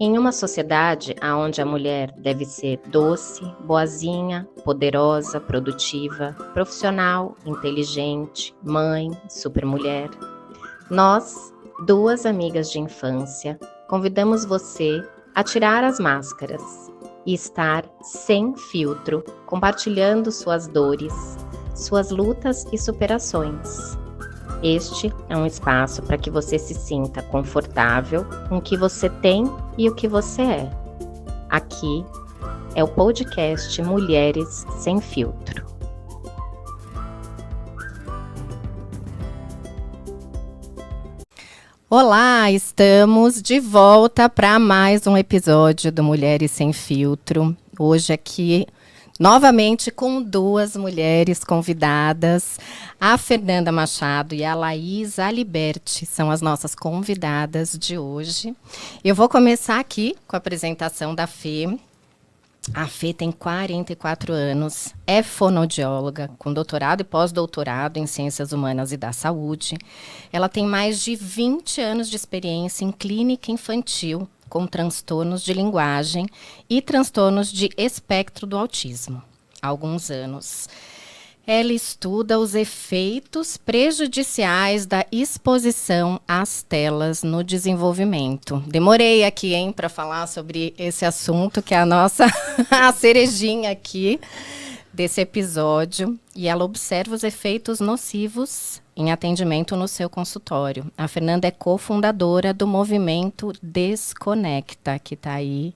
Em uma sociedade onde a mulher deve ser doce, boazinha, poderosa, produtiva, profissional, inteligente, mãe, supermulher, nós, duas amigas de infância, convidamos você a tirar as máscaras e estar sem filtro, compartilhando suas dores, suas lutas e superações. Este é um espaço para que você se sinta confortável com o que você tem e o que você é. Aqui é o podcast Mulheres Sem Filtro. Olá, estamos de volta para mais um episódio do Mulheres Sem Filtro. Hoje aqui novamente com duas mulheres convidadas, a Fernanda Machado e a Laís Aliberti, são as nossas convidadas de hoje. Eu vou começar aqui com a apresentação da Fê. A Fê tem 44 anos, é fonoaudióloga, com doutorado e pós-doutorado em Ciências Humanas e da Saúde. Ela tem mais de 20 anos de experiência em clínica infantil, com transtornos de linguagem e transtornos de espectro do autismo. Há alguns anos. Ela estuda os efeitos prejudiciais da exposição às telas no desenvolvimento. Demorei aqui, para falar sobre esse assunto, que é a nossa a cerejinha aqui desse episódio. E ela observa os efeitos nocivos em atendimento no seu consultório. A Fernanda é cofundadora do movimento Desconecta, que está aí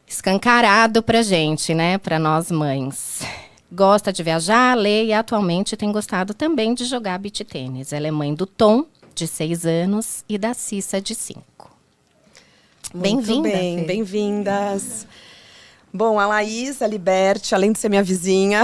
escancarado para gente, né? Para nós mães. Gosta de viajar, ler e atualmente tem gostado também de jogar beach tênis. Ela é mãe do Tom, de 6 anos, e da Cissa, de 5. Bem-vinda, Fê. Bem-vindas. Bom, a Laís Aliberti, além de ser minha vizinha,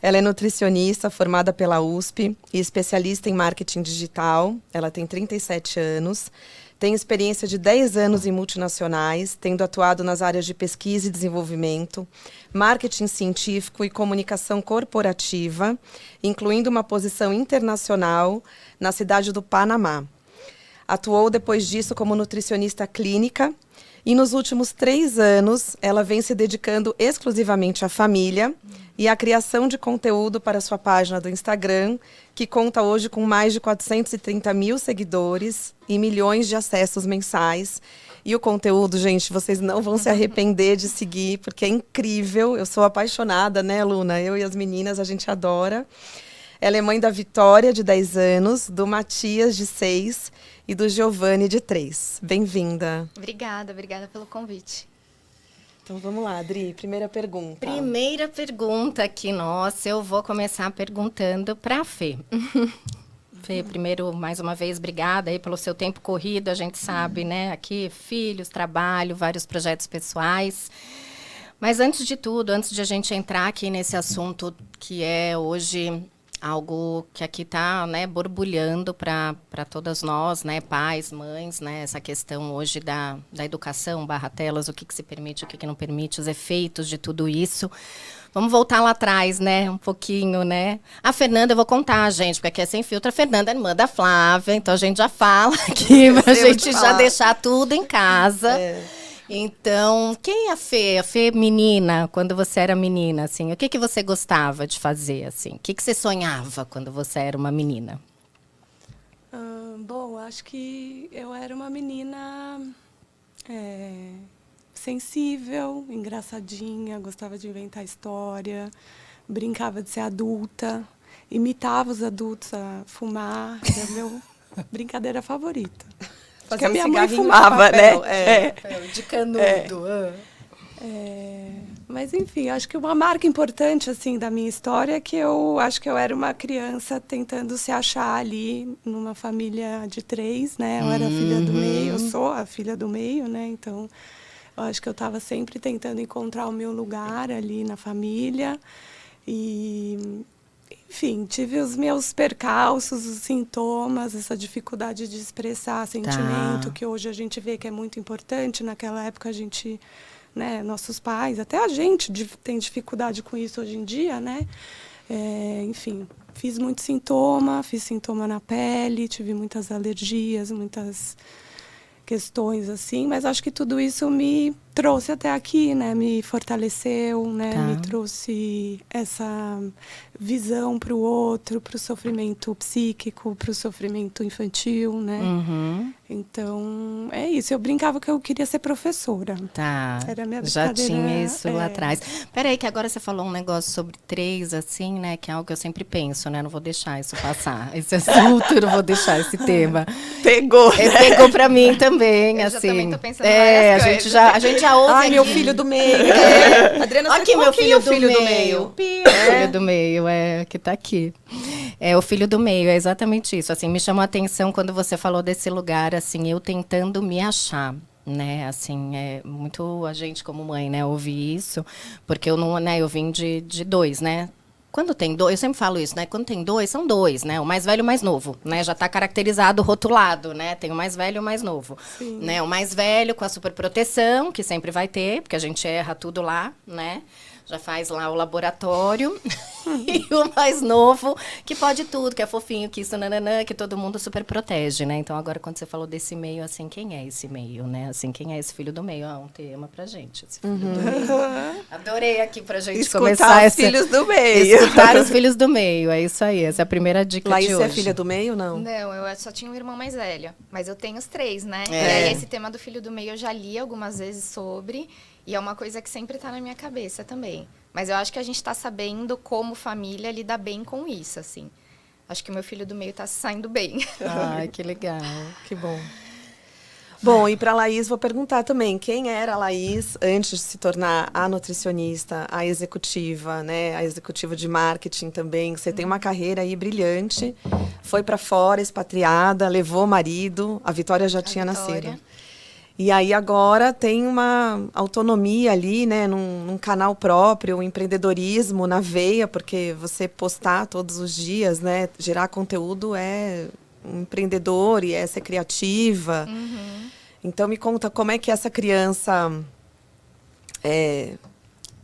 ela é nutricionista formada pela USP e especialista em marketing digital. Ela tem 37 anos, tem experiência de 10 anos em multinacionais, tendo atuado nas áreas de pesquisa e desenvolvimento, marketing científico e comunicação corporativa, incluindo uma posição internacional na cidade do Panamá. Atuou depois disso como nutricionista clínica. E nos últimos 3 anos, ela vem se dedicando exclusivamente à família e à criação de conteúdo para sua página do Instagram, que conta hoje com mais de 430 mil seguidores e milhões de acessos mensais. E o conteúdo, gente, vocês não vão se arrepender de seguir, porque é incrível. Eu sou apaixonada, né, Luna? Eu e as meninas, a gente adora. Ela é mãe da Vitória, de 10 anos, do Matias, de 6, e do Giovanni, de 3. Bem-vinda. Obrigada pelo convite. Então vamos lá, Adri, primeira pergunta. Primeira pergunta aqui, nossa, eu vou começar perguntando para a Fê. Fê, primeiro, mais uma vez, obrigada aí pelo seu tempo corrido, a gente sabe, né, aqui, filhos, trabalho, vários projetos pessoais. Mas antes de tudo, antes de a gente entrar aqui nesse assunto que é hoje algo que aqui está, né, borbulhando para todas nós, né, pais, mães, né, essa questão hoje da educação, /telas, o que se permite, o que não permite, os efeitos de tudo isso. Vamos voltar lá atrás, né, um pouquinho, né. A Fernanda, eu vou contar, gente, porque aqui é Sem Filtro, a Fernanda é irmã da Flávia, então a gente já fala aqui, para a gente já deixar tudo em casa. Então, quem é a Fê? A Fê menina, quando você era menina, assim, o que você gostava de fazer, assim? O que você sonhava quando você era uma menina? Bom, acho que eu era uma menina sensível, engraçadinha, gostava de inventar história, brincava de ser adulta, imitava os adultos a fumar, era a minha brincadeira favorita. Porque a minha mãe fumava, né? De canudo. Mas, enfim, acho que uma marca importante assim, da minha história é que eu acho que eu era uma criança tentando se achar ali numa família de 3, né? Eu era a filha do meio, eu sou a filha do meio, né? Então, eu acho que eu estava sempre tentando encontrar o meu lugar ali na família. E, enfim, tive os meus percalços, os sintomas, essa dificuldade de expressar sentimento, que hoje a gente vê que é muito importante. Naquela época a gente, né, nossos pais, até a gente tem dificuldade com isso hoje em dia, né? Enfim, fiz sintoma na pele, tive muitas alergias, muitas questões, assim, mas acho que tudo isso me trouxe até aqui, né? Me fortaleceu, né? Tá. Me trouxe essa visão para o outro, para o sofrimento psíquico, para o sofrimento infantil, né? Uhum. Então, é isso. Eu brincava que eu queria ser professora. Tá. Era a minha Já brincadeira, tinha isso lá é. atrás. Peraí, que agora você falou um negócio sobre 3, assim, né? Que é algo que eu sempre penso, né? Não vou deixar isso passar. Esse assunto, não vou deixar esse tema. Pegou, Pegou pra mim também, Eu assim. já também tô pensando a várias gente coisas. já ouve Ai, meu aqui. filho do meio. É. Adriana, você Aqui, qual meu que é filho, o filho do meio? O filho do meio, que tá aqui. É, o filho do meio, é exatamente isso. Assim, me chamou a atenção quando você falou desse lugar, assim, eu tentando me achar, né? Assim, é muito a gente como mãe, né, ouvir isso, porque eu não, né, eu vim de 2, né? Quando tem 2, eu sempre falo isso, né? Quando tem 2, são 2, né? O mais velho e o mais novo, né? Já está caracterizado, rotulado, né? Tem o mais velho e o mais novo. Sim. Né? O mais velho com a superproteção, que sempre vai ter, porque a gente erra tudo lá, né? Já faz lá o laboratório. E o mais novo, que pode tudo, que é fofinho, que isso, nananã, que todo mundo super protege, né? Então, agora, quando você falou desse meio, assim, quem é esse meio, né? Assim, quem é esse filho do meio? Um tema pra gente, esse filho do meio. Adorei aqui pra gente Escutar começar os filhos do meio. Escutar os filhos do meio, é isso aí. Essa é a primeira dica Laís, de você hoje. é filha do meio, não? Não, eu só tinha um irmão mais velho. Mas eu tenho os 3, né? É. E aí, esse tema do filho do meio eu já li algumas vezes sobre. E é uma coisa que sempre tá na minha cabeça também. Mas eu acho que a gente tá sabendo, como família, lidar bem com isso, assim. Acho que o meu filho do meio tá saindo bem. Ai, que legal. Que bom. Bom, e para a Laís, vou perguntar também, quem era a Laís antes de se tornar a nutricionista, a executiva, né? A executiva de marketing também. Você tem uma carreira aí brilhante, foi para fora, expatriada, levou o marido, a Vitória já tinha Vitória. nascido. E aí agora tem uma autonomia ali, né, num canal próprio, um empreendedorismo na veia, porque você postar todos os dias, né, gerar conteúdo é um empreendedor e é ser criativa. Uhum. Então me conta como é que essa criança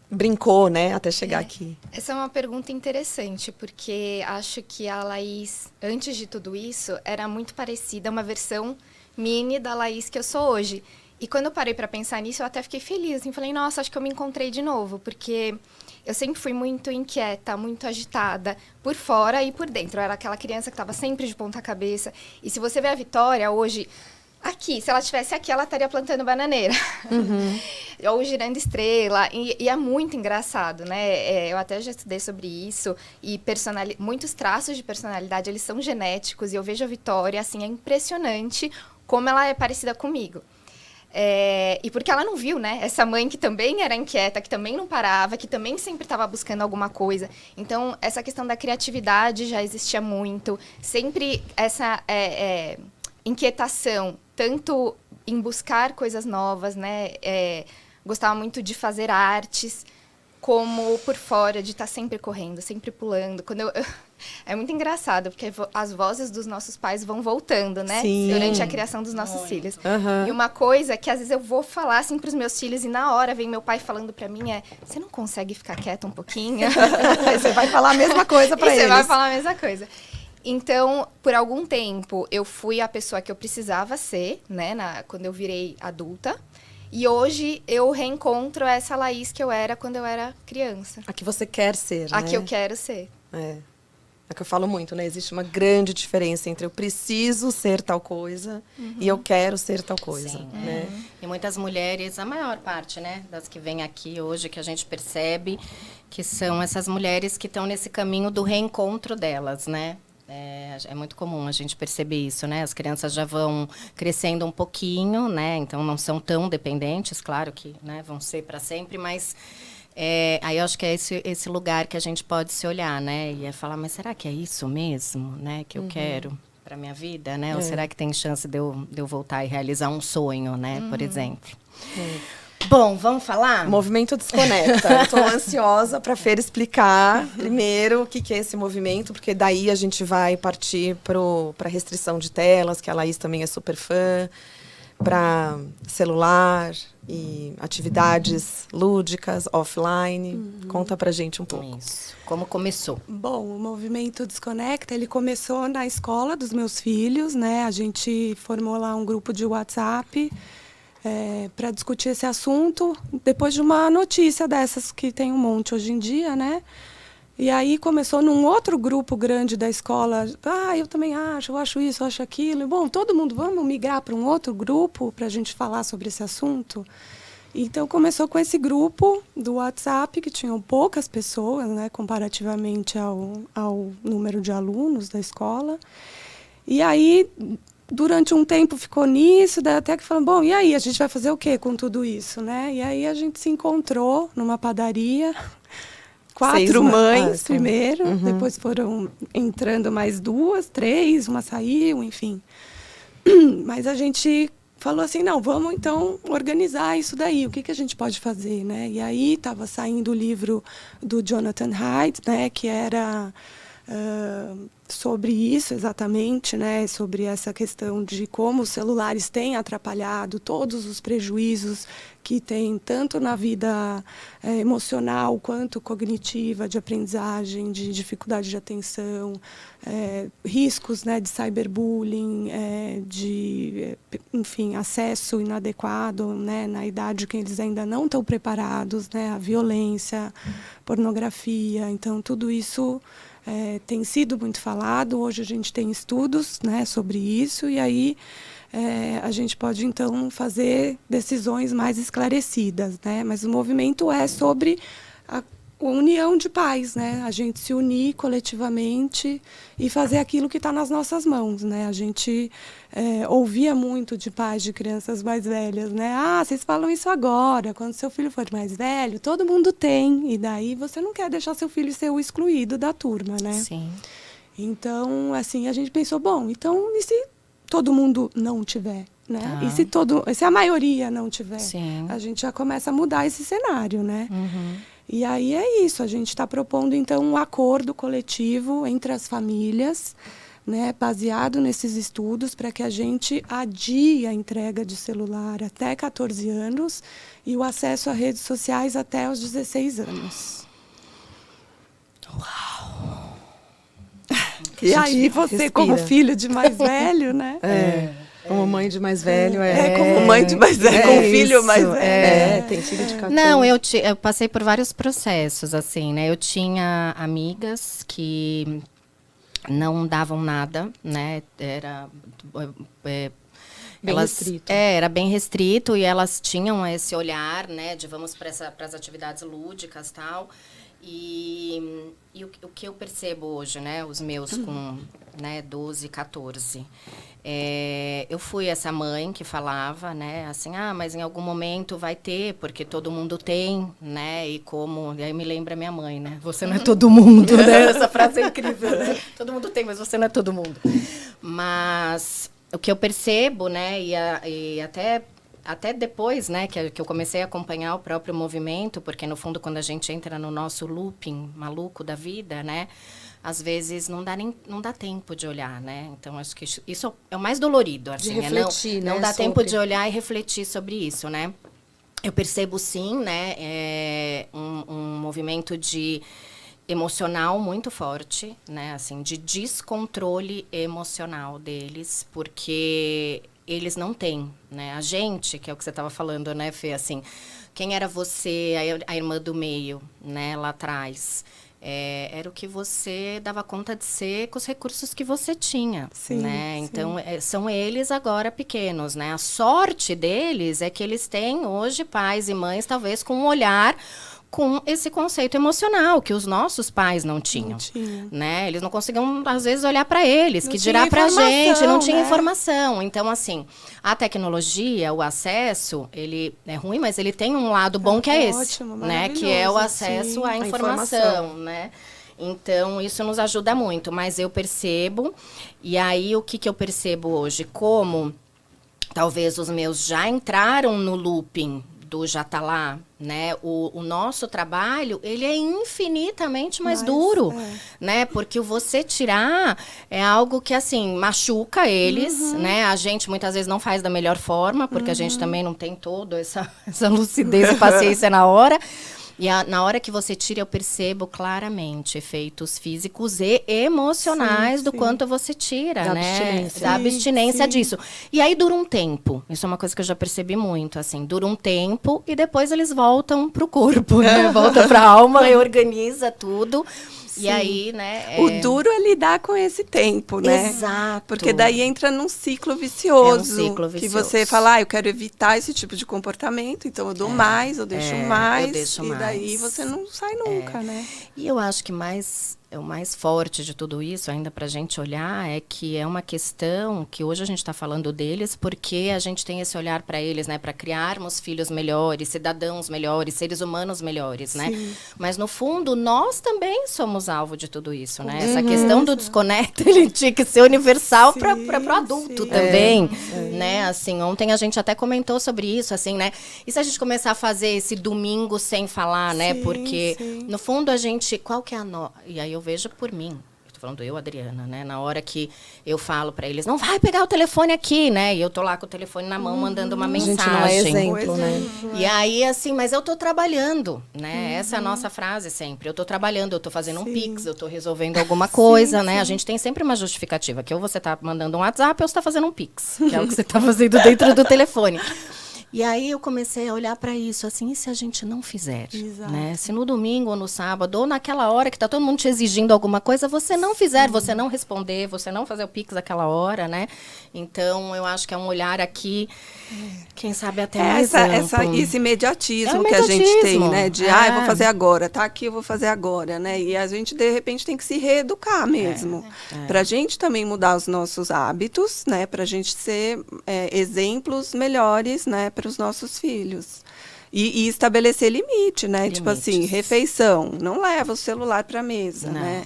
brincou, né, até chegar aqui. Essa é uma pergunta interessante, porque acho que a Laís, antes de tudo isso, era muito parecida, uma versão mini da Laís que eu sou hoje. E quando eu parei para pensar nisso, eu até fiquei feliz. Assim, falei, nossa, acho que eu me encontrei de novo, porque eu sempre fui muito inquieta, muito agitada, por fora e por dentro. Eu era aquela criança que estava sempre de ponta cabeça. E se você vê a Vitória hoje, aqui, se ela estivesse aqui, ela estaria plantando bananeira. Uhum. Ou girando estrela. E é muito engraçado, né? Eu até já estudei sobre isso. E muitos traços de personalidade, eles são genéticos. E eu vejo a Vitória, assim, é impressionante como ela é parecida comigo. E porque ela não viu, né? Essa mãe que também era inquieta, que também não parava, que também sempre estava buscando alguma coisa. Então, essa questão da criatividade já existia muito. Sempre essa inquietação, tanto em buscar coisas novas, né? Gostava muito de fazer artes, como por fora, de estar sempre correndo, sempre pulando. É muito engraçado, porque as vozes dos nossos pais vão voltando, né? Sim. Durante a criação dos nossos filhos. Uhum. E uma coisa que às vezes eu vou falar assim pros meus filhos e na hora vem meu pai falando pra mim você não consegue ficar quieta um pouquinho? Aí você vai falar a mesma coisa para eles. Você vai falar a mesma coisa. Então, por algum tempo, eu fui a pessoa que eu precisava ser, né? Quando eu virei adulta. E hoje eu reencontro essa Laís que eu era quando eu era criança. A que você quer ser, né? A que eu quero ser. É que eu falo muito, né? Existe uma grande diferença entre eu preciso ser tal coisa e eu quero ser tal coisa, Sim, né? E muitas mulheres, a maior parte, né, das que vêm aqui hoje, que a gente percebe que são essas mulheres que estão nesse caminho do reencontro delas, né? É muito comum a gente perceber isso, né? As crianças já vão crescendo um pouquinho, né? Então não são tão dependentes, claro que, né, vão ser para sempre, mas aí eu acho que é esse lugar que a gente pode se olhar, né? E falar, mas será que é isso mesmo, né? Que eu quero para minha vida, né? Ou será que tem chance de eu voltar e realizar um sonho, né? Por exemplo. Bom, vamos falar? Movimento Desconecta. Estou ansiosa para a Fer explicar primeiro o que é esse movimento, porque daí a gente vai partir para a restrição de telas, que a Laís também é super fã. para celular e atividades lúdicas, offline. Conta pra gente um pouco. Isso. Como começou? Bom, o movimento Desconecta, ele começou na escola dos meus filhos, né? A gente formou lá um grupo de WhatsApp para discutir esse assunto, depois de uma notícia dessas que tem um monte hoje em dia, né? E aí começou num outro grupo grande da escola. Eu também acho, eu acho isso, eu acho aquilo. Bom, todo mundo, vamos migrar para um outro grupo para a gente falar sobre esse assunto? Então começou com esse grupo do WhatsApp, que tinham poucas pessoas, né, comparativamente ao número de alunos da escola. E aí, durante um tempo ficou nisso, daí até que falaram, bom, e aí, a gente vai fazer o quê com tudo isso, né? E aí a gente se encontrou numa padaria, 4 mães primeiro, depois foram entrando mais 2, 3, uma saiu, enfim. Mas a gente falou assim, não, vamos então organizar isso daí, o que a gente pode fazer, né? E aí estava saindo o livro do Jonathan Haidt, né, que era sobre isso exatamente, né, sobre essa questão de como os celulares têm atrapalhado todos os prejuízos que tem tanto na vida emocional quanto cognitiva, de aprendizagem, de dificuldade de atenção, riscos, né, de cyberbullying, enfim, acesso inadequado, né, na idade que eles ainda não estão preparados, né, a violência, pornografia. Então, tudo isso tem sido muito falado. Hoje a gente tem estudos, né, sobre isso, e aí a gente pode, então, fazer decisões mais esclarecidas, né? Mas o movimento é sobre a união de pais, né? A gente se unir coletivamente e fazer aquilo que está nas nossas mãos, né? A gente ouvia muito de pais de crianças mais velhas, né? Vocês falam isso agora, quando seu filho for mais velho, todo mundo tem, e daí você não quer deixar seu filho ser o excluído da turma, né? Sim. Então, assim, a gente pensou, bom, então, e se todo mundo não tiver, né? Tá. E se a maioria não tiver? Sim. A gente já começa a mudar esse cenário, né? E aí é isso, a gente está propondo, então, um acordo coletivo entre as famílias, né, baseado nesses estudos, para que a gente adie a entrega de celular até 14 anos e o acesso a redes sociais até os 16 anos. Uau! E aí você, como filho de mais velho, né? Como mãe de mais velho, como mãe de mais velho, com filho mais velho. Tem filho de 14. Não, eu passei por vários processos, assim, né? Eu tinha amigas que não davam nada, né? Era Bem restrito. Era bem restrito, e elas tinham esse olhar, né? De vamos para as atividades lúdicas e tal. E o que eu percebo hoje, né? Os meus com, né, 12, 14. Eu fui essa mãe que falava, né? Assim, mas em algum momento vai ter, porque todo mundo tem, né? E aí me lembra minha mãe, né? Você não é todo mundo, né? Essa frase é incrível, né? Todo mundo tem, mas você não é todo mundo. Mas o que eu percebo, né? E até depois, né, que eu comecei a acompanhar o próprio movimento, porque, no fundo, quando a gente entra no nosso looping maluco da vida, né, às vezes não dá tempo de olhar, né? Então, acho que isso é o mais dolorido, assim, de refletir, não né, dá tempo de olhar e refletir sobre isso, né? Eu percebo, sim, né, um movimento emocional muito forte, né, assim, de descontrole emocional deles, porque eles não têm, né? A gente, que é o que você estava falando, né, Fê? Assim, quem era você, a irmã do meio, né, lá atrás? Era o que você dava conta de ser com os recursos que você tinha, sim, né? sim. Então, são eles agora pequenos, né? A sorte deles é que eles têm hoje pais e mães, talvez, com um olhar com esse conceito emocional que os nossos pais não tinham, né? Eles não conseguiam, às vezes, olhar para eles, que dirá para a gente, não tinha informação. Então, assim, a tecnologia, o acesso, ele é ruim, mas ele tem um lado bom que é esse, ótimo, né? Que é o acesso à informação, né? Então, isso nos ajuda muito, mas eu percebo, e aí o que eu percebo hoje? Como talvez os meus já entraram no looping do já tá lá, né? O nosso trabalho, ele é infinitamente mais duro, né? Porque o você tirar é algo que, assim, machuca eles, né? A gente muitas vezes não faz da melhor forma, porque a gente também não tem toda essa lucidez e paciência na hora. E na hora que você tira, eu percebo claramente efeitos físicos e emocionais do quanto você tira, Da né? abstinência. Da abstinência disso. E aí dura um tempo. Isso é uma coisa que eu já percebi muito, assim. Dura um tempo e depois eles voltam pro corpo, né? Volta pra alma, reorganiza tudo. E aí, né? O duro é lidar com esse tempo, né? Exato. Porque daí entra num ciclo vicioso. É um ciclo vicioso. Que você fala, eu quero evitar esse tipo de comportamento, então eu dou mais, eu deixo mais. eu deixo e daí mais. você não sai nunca, né? E eu acho que o mais forte de tudo isso, ainda para a gente olhar, é que é uma questão que hoje a gente está falando deles porque a gente tem esse olhar para eles, né? Para criarmos filhos melhores, cidadãos melhores, seres humanos melhores, né? Mas, no fundo, nós também somos alvo de tudo isso, né? Essa questão do desconecta, ele tinha que ser universal para o adulto também, né? Assim, ontem a gente até comentou sobre isso, assim, né? E se a gente começar a fazer esse domingo sem falar, né? Porque, no fundo, a gente... Qual que é a... E aí eu vejo por mim. Tô falando eu, Adriana, né? Na hora que eu falo para eles, não vai pegar o telefone aqui, né? E eu tô lá com o telefone na mão, mandando uma mensagem. A gente não é exemplo, né? E aí, assim, mas eu tô trabalhando, né? Essa é a nossa frase sempre. Eu tô trabalhando, eu tô fazendo um Pix, eu tô resolvendo alguma coisa, né? A gente tem sempre uma justificativa, que ou você tá mandando um WhatsApp ou você tá fazendo um Pix, que é o que você tá fazendo dentro do telefone. E aí eu comecei a olhar para isso, assim, e se a gente não fizer, né? Se no domingo ou no sábado, ou naquela hora que tá todo mundo te exigindo alguma coisa, você não fizer, você não responder, você não fazer o Pix naquela hora, né? Então, eu acho que é um olhar aqui, quem sabe até mais amplo. Esse imediatismo que a gente tem, né? De, eu vou fazer agora, tá aqui, eu vou fazer agora, né? E a gente, de repente, tem que se reeducar mesmo. Pra gente também mudar os nossos hábitos, né? Pra gente ser exemplos melhores, né? Para os nossos filhos. E estabelecer limite, né? Limites. Tipo assim, refeição. Não leva o celular para a mesa, né?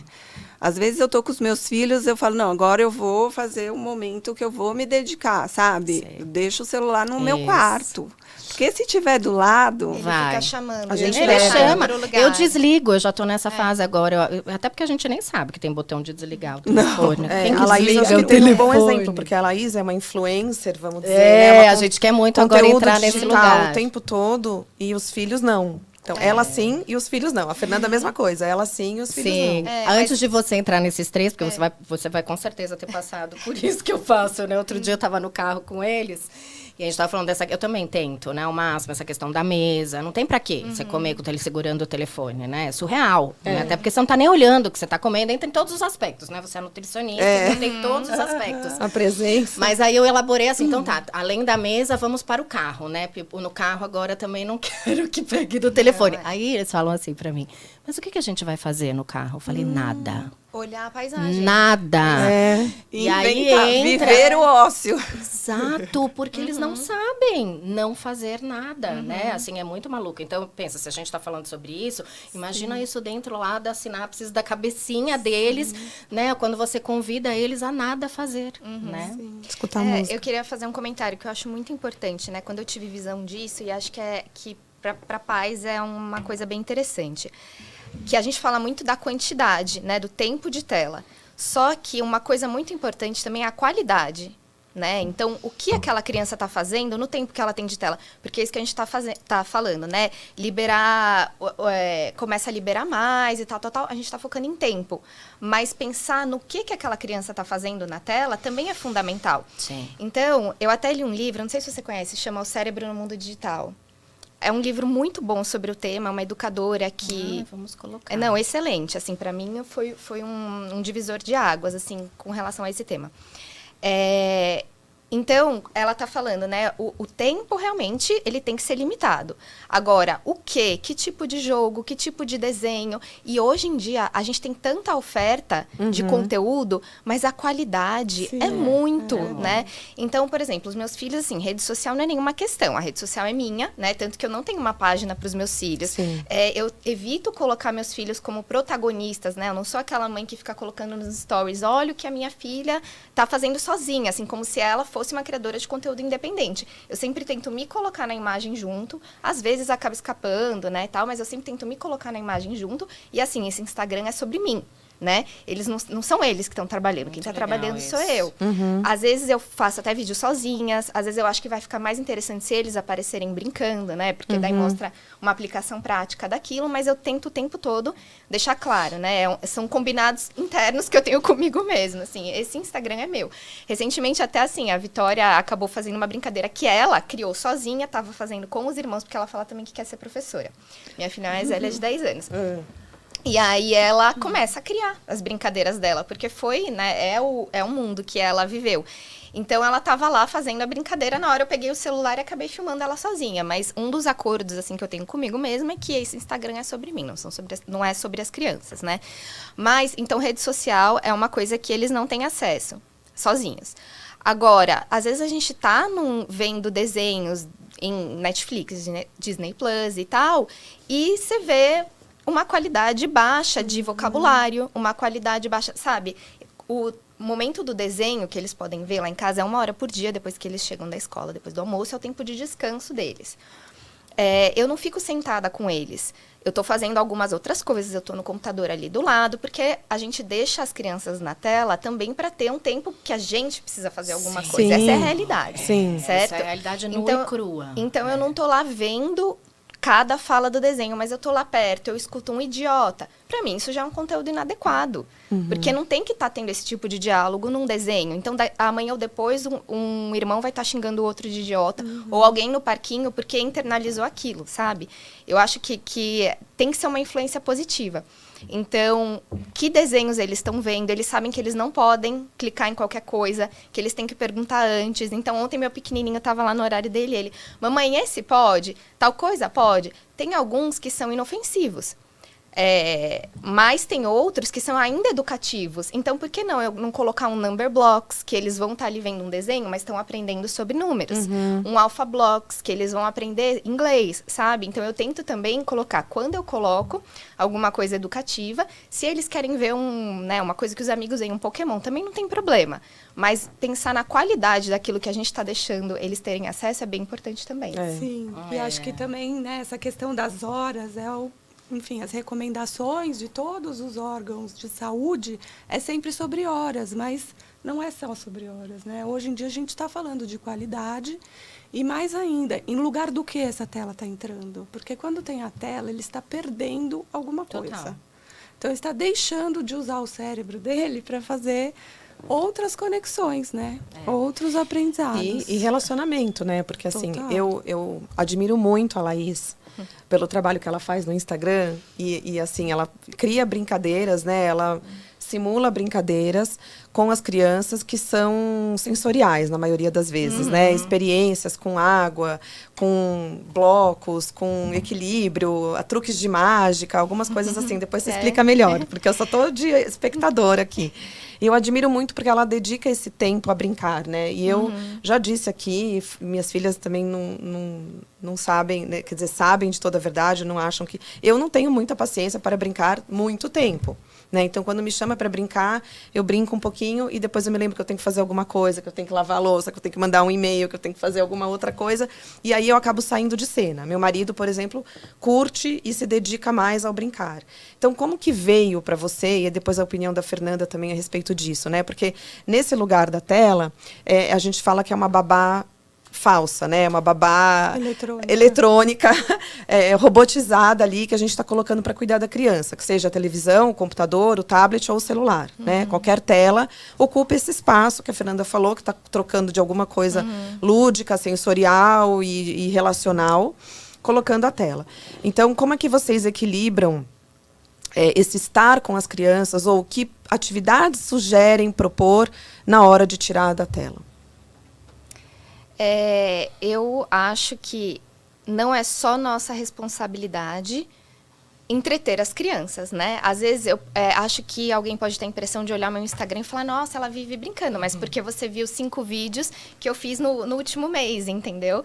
Às vezes eu tô com os meus filhos, eu falo, não, agora eu vou fazer um momento que eu vou me dedicar, sabe? Eu deixo o celular no meu quarto. Porque se tiver do lado... Ele fica chamando. A gente chama. Eu desligo, eu já tô nessa fase agora. Até porque a gente nem sabe que tem botão de desligar o telefone. Quem a Laís desliga acho que tem um bom exemplo, porque a Laís é uma influencer, vamos dizer. Né? A gente quer muito agora entrar nesse lugar. O tempo todo, e os filhos não. Então, ela sim e os filhos não. A Fernanda, a mesma coisa. Ela sim e os filhos não. Antes de você entrar nesses três, porque você vai com certeza ter passado por isso que eu faço, né? Outro dia eu estava no carro com eles e a gente estava falando dessa... Eu também tento, né? Ao máximo, essa questão da mesa. Não tem pra quê você comer com ele segurando o telefone, né? É surreal. Né? Até porque você não tá nem olhando o que você tá comendo. Entra em todos os aspectos, né? Você é nutricionista, então tem todos os aspectos. A presença. Mas aí eu elaborei assim, então tá. Além da mesa, vamos para o carro, né? No carro agora também não quero que pegue do telefone. Aí eles falam assim pra mim, mas o que a gente vai fazer no carro? Eu falei, nada. Olhar a paisagem. Nada. E aí entra... Viver o ócio. Exato, porque eles não sabem não fazer nada, né? Assim, é muito maluco. Então, pensa, se a gente tá falando sobre isso, imagina isso dentro lá das sinapses da cabecinha deles, né? Quando você convida eles a nada fazer, né? Escutar a música. Eu queria fazer um comentário que eu acho muito importante, né? Quando eu tive visão disso, e acho que para pais é uma coisa bem interessante. Que a gente fala muito da quantidade, né? Do tempo de tela. Só que uma coisa muito importante também é a qualidade, né? Então, o que aquela criança está fazendo no tempo que ela tem de tela? Porque é isso que a gente tá falando, né? Liberar, começa a liberar mais e tal. A gente está focando em tempo. Mas pensar no que aquela criança está fazendo na tela também é fundamental. Sim. Então, eu até li um livro, não sei se você conhece, chama O Cérebro no Mundo Digital. É um livro muito bom sobre o tema, uma educadora que... vamos colocar. Não, excelente. Assim, para mim, foi um divisor de águas, assim, com relação a esse tema. Então, ela está falando, né? O tempo, realmente, ele tem que ser limitado. Agora, o quê? Que tipo de jogo? Que tipo de desenho? E hoje em dia, a gente tem tanta oferta de conteúdo, mas a qualidade é muito, né? Então, por exemplo, os meus filhos, assim, rede social não é nenhuma questão. A rede social é minha, né? Tanto que eu não tenho uma página para os meus filhos. Eu evito colocar meus filhos como protagonistas, né? Eu não sou aquela mãe que fica colocando nos stories, olha o que a minha filha está fazendo sozinha, assim, como se ela fosse fosse uma criadora de conteúdo independente. Eu sempre tento me colocar na imagem junto, às vezes acaba escapando, né, tal, mas eu sempre tento me colocar na imagem junto, e assim, esse Instagram é sobre mim. Né? Eles não são eles que estão trabalhando, quem está trabalhando sou eu. Às vezes eu faço até vídeos sozinhas, às vezes eu acho que vai ficar mais interessante se eles aparecerem brincando, né? Porque daí mostra uma aplicação prática daquilo, mas eu tento o tempo todo deixar claro, né? São combinados internos que eu tenho comigo mesmo, assim, esse Instagram é meu. Recentemente até assim, a Vitória acabou fazendo uma brincadeira que ela criou sozinha, estava fazendo com os irmãos, porque ela fala também que quer ser professora. Minha filha mais velha é de 10 anos. E aí ela começa a criar as brincadeiras dela, porque foi, né, é o mundo que ela viveu. Então ela estava lá fazendo a brincadeira, na hora eu peguei o celular e acabei filmando ela sozinha. Mas um dos acordos assim que eu tenho comigo mesma é que esse Instagram é sobre mim, não é sobre as crianças, né? Mas, então, rede social é uma coisa que eles não têm acesso, sozinhos. Agora, às vezes a gente tá vendo desenhos em Netflix, Disney Plus e tal, e você vê uma qualidade baixa de vocabulário, uma qualidade baixa, sabe? O momento do desenho que eles podem ver lá em casa é 1 hora por dia, depois que eles chegam da escola, depois do almoço, é o tempo de descanso deles. Eu não fico sentada com eles. Eu estou fazendo algumas outras coisas, eu estou no computador ali do lado, porque a gente deixa as crianças na tela também para ter um tempo que a gente precisa fazer alguma coisa. Essa é a realidade, certo? Essa é a realidade nua e crua. Então, eu não estou lá vendo cada fala do desenho, mas eu tô lá perto, eu escuto um idiota. Pra mim, isso já é um conteúdo inadequado. Porque não tem que estar tendo esse tipo de diálogo num desenho. Então, amanhã ou depois, um irmão vai estar xingando o outro de idiota. Ou alguém no parquinho porque internalizou aquilo, sabe? Eu acho que tem que ser uma influência positiva. Então, que desenhos eles estão vendo? Eles sabem que eles não podem clicar em qualquer coisa, que eles têm que perguntar antes. Então, ontem meu pequenininho estava lá no horário dele, ele, mamãe, esse pode? Tal coisa pode? Tem alguns que são inofensivos. Mas tem outros que são ainda educativos. Então, por que eu não colocar um number blocks, que eles vão estar ali vendo um desenho, mas estão aprendendo sobre números? Um alpha blocks, que eles vão aprender inglês, sabe? Então, eu tento também colocar, quando eu coloco alguma coisa educativa, se eles querem ver uma coisa que os amigos veem, um Pokémon, também não tem problema. Mas pensar na qualidade daquilo que a gente está deixando eles terem acesso é bem importante também. Sim, e acho que também, né, essa questão das horas enfim, as recomendações de todos os órgãos de saúde é sempre sobre horas, mas não é só sobre horas, né? Hoje em dia a gente está falando de qualidade e mais ainda, em lugar do que essa tela está entrando? Porque quando tem a tela, ele está perdendo alguma coisa. Total. Então, ele está deixando de usar o cérebro dele para fazer outras conexões, né? Outros aprendizados. E relacionamento, né? Porque, assim, eu admiro muito a Laís pelo trabalho que ela faz no Instagram e assim, ela cria brincadeiras, né? Ela simula brincadeiras com as crianças que são sensoriais, na maioria das vezes, né? Experiências com água, com blocos, com equilíbrio, truques de mágica, algumas coisas assim. Depois você explica melhor, porque eu só tô de espectadora aqui. E eu admiro muito porque ela dedica esse tempo a brincar, né? E eu já disse aqui, minhas filhas também não sabem, né? Quer dizer, sabem de toda a verdade, não acham que... Eu não tenho muita paciência para brincar muito tempo, né? Então, quando me chama para brincar, eu brinco um pouquinho e depois eu me lembro que eu tenho que fazer alguma coisa, que eu tenho que lavar a louça, que eu tenho que mandar um e-mail, que eu tenho que fazer alguma outra coisa. E aí eu acabo saindo de cena. Meu marido, por exemplo, curte e se dedica mais ao brincar. Então, como que veio para você, e depois a opinião da Fernanda também a respeito disso, né? Porque nesse lugar da tela, a gente fala que é uma babá falsa, né? Uma babá eletrônica robotizada ali que a gente está colocando para cuidar da criança, que seja a televisão, o computador, o tablet ou o celular, né? Qualquer tela ocupa esse espaço que a Fernanda falou, que está trocando de alguma coisa lúdica, sensorial e relacional, colocando a tela. Então, como é que vocês equilibram esse estar com as crianças ou que atividades sugerem propor na hora de tirar da tela? Eu acho que não é só nossa responsabilidade entreter as crianças, né? Às vezes eu acho que alguém pode ter a impressão de olhar meu Instagram e falar, nossa, ela vive brincando, mas porque você viu 5 vídeos que eu fiz no último mês, entendeu?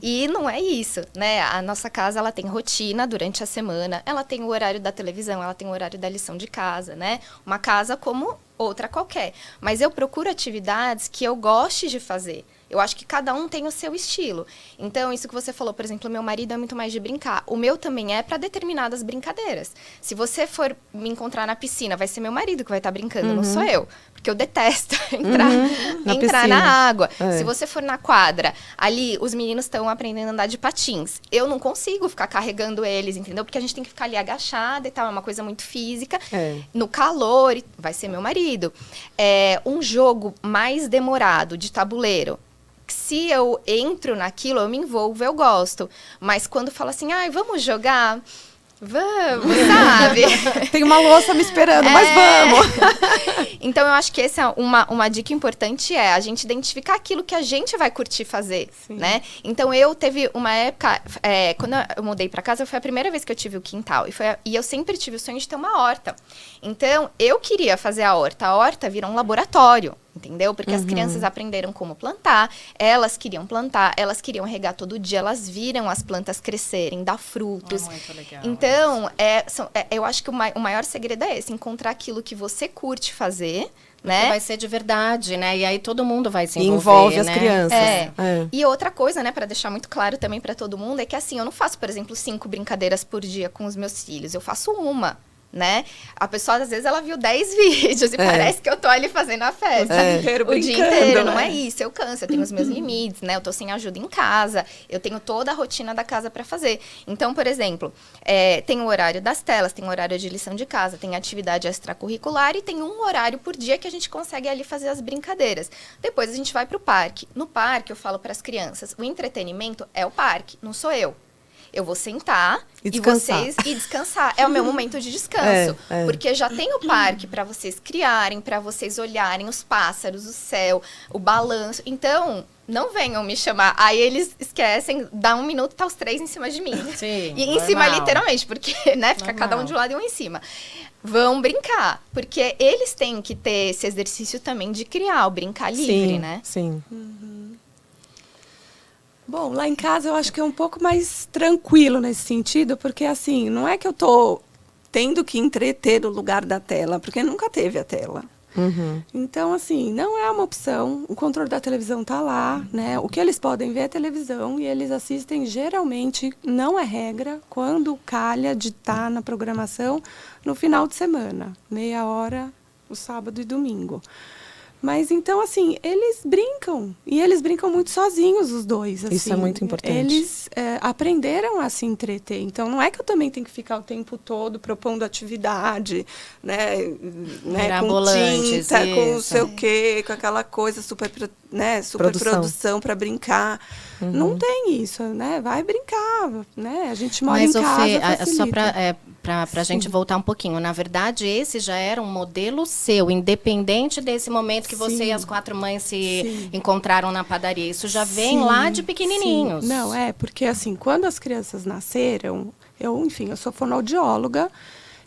E não é isso, né? A nossa casa, ela tem rotina durante a semana, ela tem o horário da televisão, ela tem o horário da lição de casa, né? Uma casa como outra qualquer. Mas eu procuro atividades que eu goste de fazer. Eu acho que cada um tem o seu estilo. Então, isso que você falou, por exemplo, meu marido é muito mais de brincar. O meu também é para determinadas brincadeiras. Se você for me encontrar na piscina, vai ser meu marido que vai estar brincando, não sou eu. Porque eu detesto entrar na água. Se você for na quadra, ali os meninos estão aprendendo a andar de patins. Eu não consigo ficar carregando eles, entendeu? Porque a gente tem que ficar ali agachada e tal, é uma coisa muito física. No calor, vai ser meu marido. Um jogo mais demorado, de tabuleiro. Se eu entro naquilo, eu me envolvo, eu gosto. Mas quando fala assim, vamos jogar... Vamos, sabe? Tem uma louça me esperando, mas vamos! Então, eu acho que essa é uma dica importante, a gente identificar aquilo que a gente vai curtir fazer, né? Então, eu teve uma época, quando eu mudei pra casa, foi a primeira vez que eu tive o quintal. E eu sempre tive o sonho de ter uma horta. Então, eu queria fazer a horta virou um laboratório. Entendeu? Porque as crianças aprenderam como plantar, elas queriam plantar, elas queriam regar todo dia, elas viram as plantas crescerem, dar frutos. Muito legal. Então, eu acho que o maior segredo é esse, encontrar aquilo que você curte fazer, né? Que vai ser de verdade, né? E aí todo mundo vai se envolver, envolve as né? crianças. E outra coisa, né, para deixar muito claro também para todo mundo, é que assim, eu não faço, por exemplo, 5 brincadeiras por dia com os meus filhos, eu faço uma. Né? A pessoa, às vezes, ela viu 10 vídeos e parece que eu tô ali fazendo a festa. O dia inteiro, não é isso. Eu canso, eu tenho os meus limites, né? Eu tô sem ajuda em casa, eu tenho toda a rotina da casa para fazer. Então, por exemplo, tem o horário das telas, tem o horário de lição de casa, tem atividade extracurricular e tem um horário por dia que a gente consegue ali fazer as brincadeiras. Depois a gente vai pro parque. No parque, eu falo para as crianças, o entretenimento é o parque, não sou eu. Eu vou sentar e descansar. É o meu momento de descanso. Porque já tem o parque para vocês criarem, para vocês olharem os pássaros, o céu, o balanço. Então, não venham me chamar. Aí eles esquecem, dá 1 minuto, tá os 3 em cima de mim. Sim, e em cima, literalmente, porque, né, fica cada um de um lado e um em cima. Vão brincar, porque eles têm que ter esse exercício também de criar, o brincar livre, né? Sim. Bom, lá em casa eu acho que é um pouco mais tranquilo nesse sentido, porque assim, não é que eu tô tendo que entreter no lugar da tela, porque nunca teve a tela. Então, assim, não é uma opção. O controle da televisão tá lá, né? O que eles podem ver é televisão e eles assistem, geralmente, não é regra, quando calha de estar na programação no final de semana, meia hora, o sábado e domingo. Mas, então, assim, eles brincam. E eles brincam muito sozinhos, os dois. Assim. Isso é muito importante. Eles aprenderam a se entreter. Então, não é que eu também tenho que ficar o tempo todo propondo atividade, né? Com tinta, com não sei o quê, com aquela coisa super produção para brincar. Não tem isso, né? Vai brincar, né? A gente mora em casa, Fê, só para a gente voltar um pouquinho. Na verdade, esse já era um modelo seu, independente desse momento que você e as 4 mães se encontraram na padaria. Isso já vem lá de pequenininhos. Não, porque assim, quando as crianças nasceram, eu sou fonoaudióloga,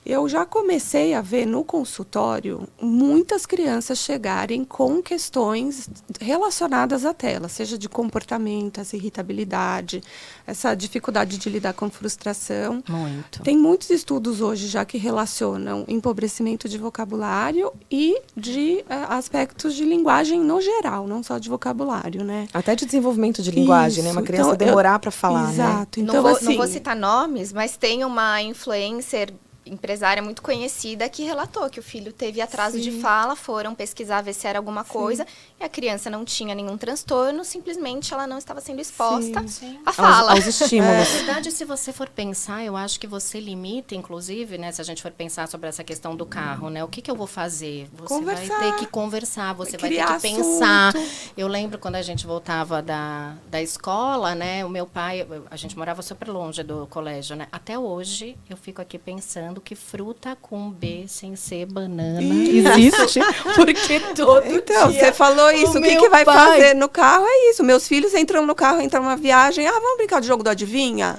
eu já comecei a ver no consultório muitas crianças chegarem com questões relacionadas à tela, seja de comportamento, essa irritabilidade, essa dificuldade de lidar com frustração. Muito. Tem muitos estudos hoje já que relacionam empobrecimento de vocabulário e de aspectos de linguagem no geral, não só de vocabulário, né? Até de desenvolvimento de linguagem, né? Uma criança demorar para falar, exato. né? Então, não vou citar nomes, mas tem uma influencer empresária muito conhecida que relatou que o filho teve atraso de fala, foram pesquisar, ver se era alguma coisa, e a criança não tinha nenhum transtorno, simplesmente ela não estava sendo exposta à fala. Aos estímulos. Na verdade, se você for pensar, eu acho que você limita, inclusive, né, se a gente for pensar sobre essa questão do carro, né, o que eu vou fazer? Você vai ter que conversar, você vai ter que pensar. Eu lembro quando a gente voltava da escola, né, o meu pai, a gente morava super longe do colégio, né, até hoje eu fico aqui pensando que fruta com B sem ser banana existe, porque todo Então, dia você falou isso, o que vai fazer no carro é isso. Meus filhos entram no carro, entram numa viagem, vamos brincar de jogo do adivinha?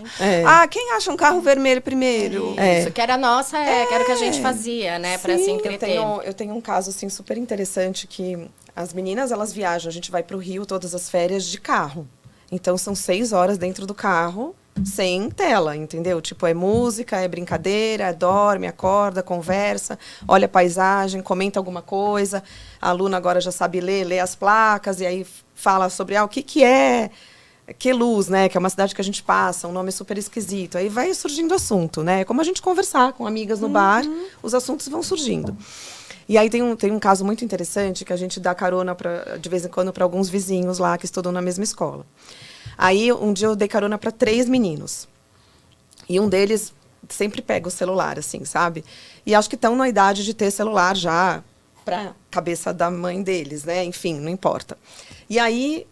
Quem acha um carro vermelho primeiro? Isso, que era a nossa, que era o que a gente fazia, né, para se entreter. Eu tenho um caso, assim, super interessante, que as meninas, elas viajam, a gente vai pro Rio todas as férias de carro. Então, são 6 horas dentro do carro, sem tela, entendeu? Tipo, é música, é brincadeira, é dorme, acorda, conversa, olha a paisagem, comenta alguma coisa. A aluna agora já sabe lê as placas, e aí fala sobre o que é Queluz, né? Que é uma cidade que a gente passa, um nome super esquisito. Aí vai surgindo assunto, né? É como a gente conversar com amigas no bar, os assuntos vão surgindo. E aí tem um caso muito interessante que a gente dá carona de vez em quando para alguns vizinhos lá que estudam na mesma escola. Aí um dia eu dei carona para 3 meninos. E um deles sempre pega o celular, assim, sabe? E acho que estão na idade de ter celular já para cabeça da mãe deles, né? Enfim, não importa. E aí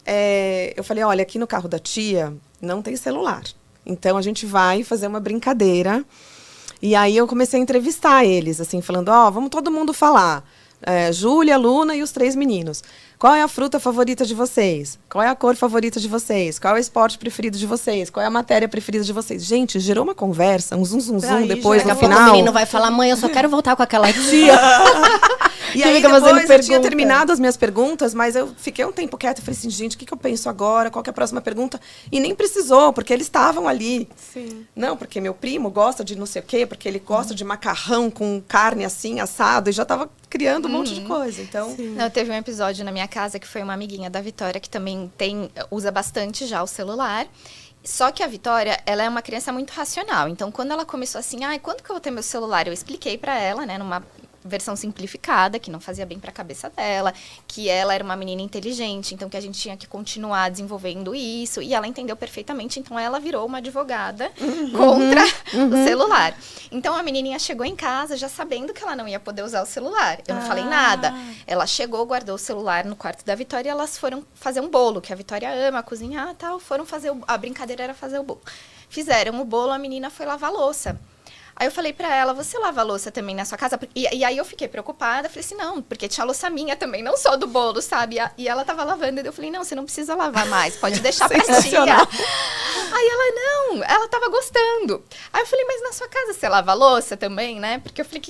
eu falei, olha, aqui no carro da tia não tem celular. Então a gente vai fazer uma brincadeira. E aí eu comecei a entrevistar eles, assim, falando, vamos todo mundo falar. Júlia, Luna e os 3 meninos. Qual é a fruta favorita de vocês? Qual é a cor favorita de vocês? Qual é o esporte preferido de vocês? Qual é a matéria preferida de vocês? Gente, gerou uma conversa, um zum depois, no final. O menino vai falar, mãe, eu só quero voltar com aquela tia. E aí depois eu tinha terminado as minhas perguntas, mas eu fiquei um tempo quieta e falei assim, gente, o que eu penso agora? Qual que é a próxima pergunta? E nem precisou, porque eles estavam ali. Sim. Não, porque meu primo gosta de não sei o quê, porque ele gosta de macarrão com carne assim, assado, e já estava criando um monte de coisa. Então, Não, teve um episódio na minha casa que foi uma amiguinha da Vitória, que também usa bastante já o celular. Só que a Vitória, ela é uma criança muito racional. Então, quando ela começou assim, quando que eu vou ter meu celular? Eu expliquei pra ela, né, numa versão simplificada, que não fazia bem para a cabeça dela, que ela era uma menina inteligente, então que a gente tinha que continuar desenvolvendo isso, e ela entendeu perfeitamente, então ela virou uma advogada contra o celular. Então a menininha chegou em casa já sabendo que ela não ia poder usar o celular. Eu não falei nada. Ela chegou, guardou o celular no quarto da Vitória e elas foram fazer um bolo, que a Vitória ama cozinhar e tal, foram fazer a brincadeira era fazer o bolo. Fizeram o bolo, a menina foi lavar a louça. Aí eu falei pra ela, você lava a louça também na sua casa? E aí eu fiquei preocupada, falei assim, não, porque tinha louça minha também, não só do bolo, sabe? E ela tava lavando, e eu falei, não, você não precisa lavar mais, pode deixar pra tia. Aí ela, não, ela tava gostando. Aí eu falei, mas na sua casa você lava a louça também, né? Porque eu falei,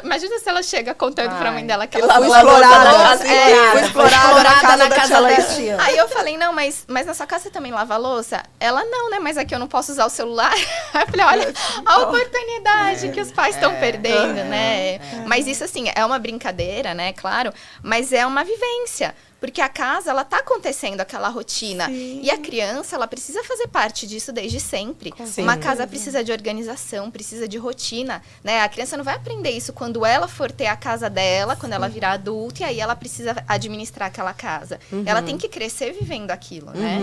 imagina se ela chega contando pra mãe dela que ela foi lavou explorada, a louça. foi explorada na casa da tia. Aí eu falei, não, mas na sua casa você também lava a louça? Ela, não, né, mas aqui eu não posso usar o celular. Aí eu falei, olha, a oportunidade que os pais estão perdendo, né? Mas isso, assim, é uma brincadeira, né? Claro, mas é uma vivência. Porque a casa, ela tá acontecendo aquela rotina. Sim. E a criança, ela precisa fazer parte disso desde sempre. Uma casa precisa de organização, precisa de rotina, né? A criança não vai aprender isso quando ela for ter a casa dela, quando ela virar adulta, e aí ela precisa administrar aquela casa. Ela tem que crescer vivendo aquilo, né?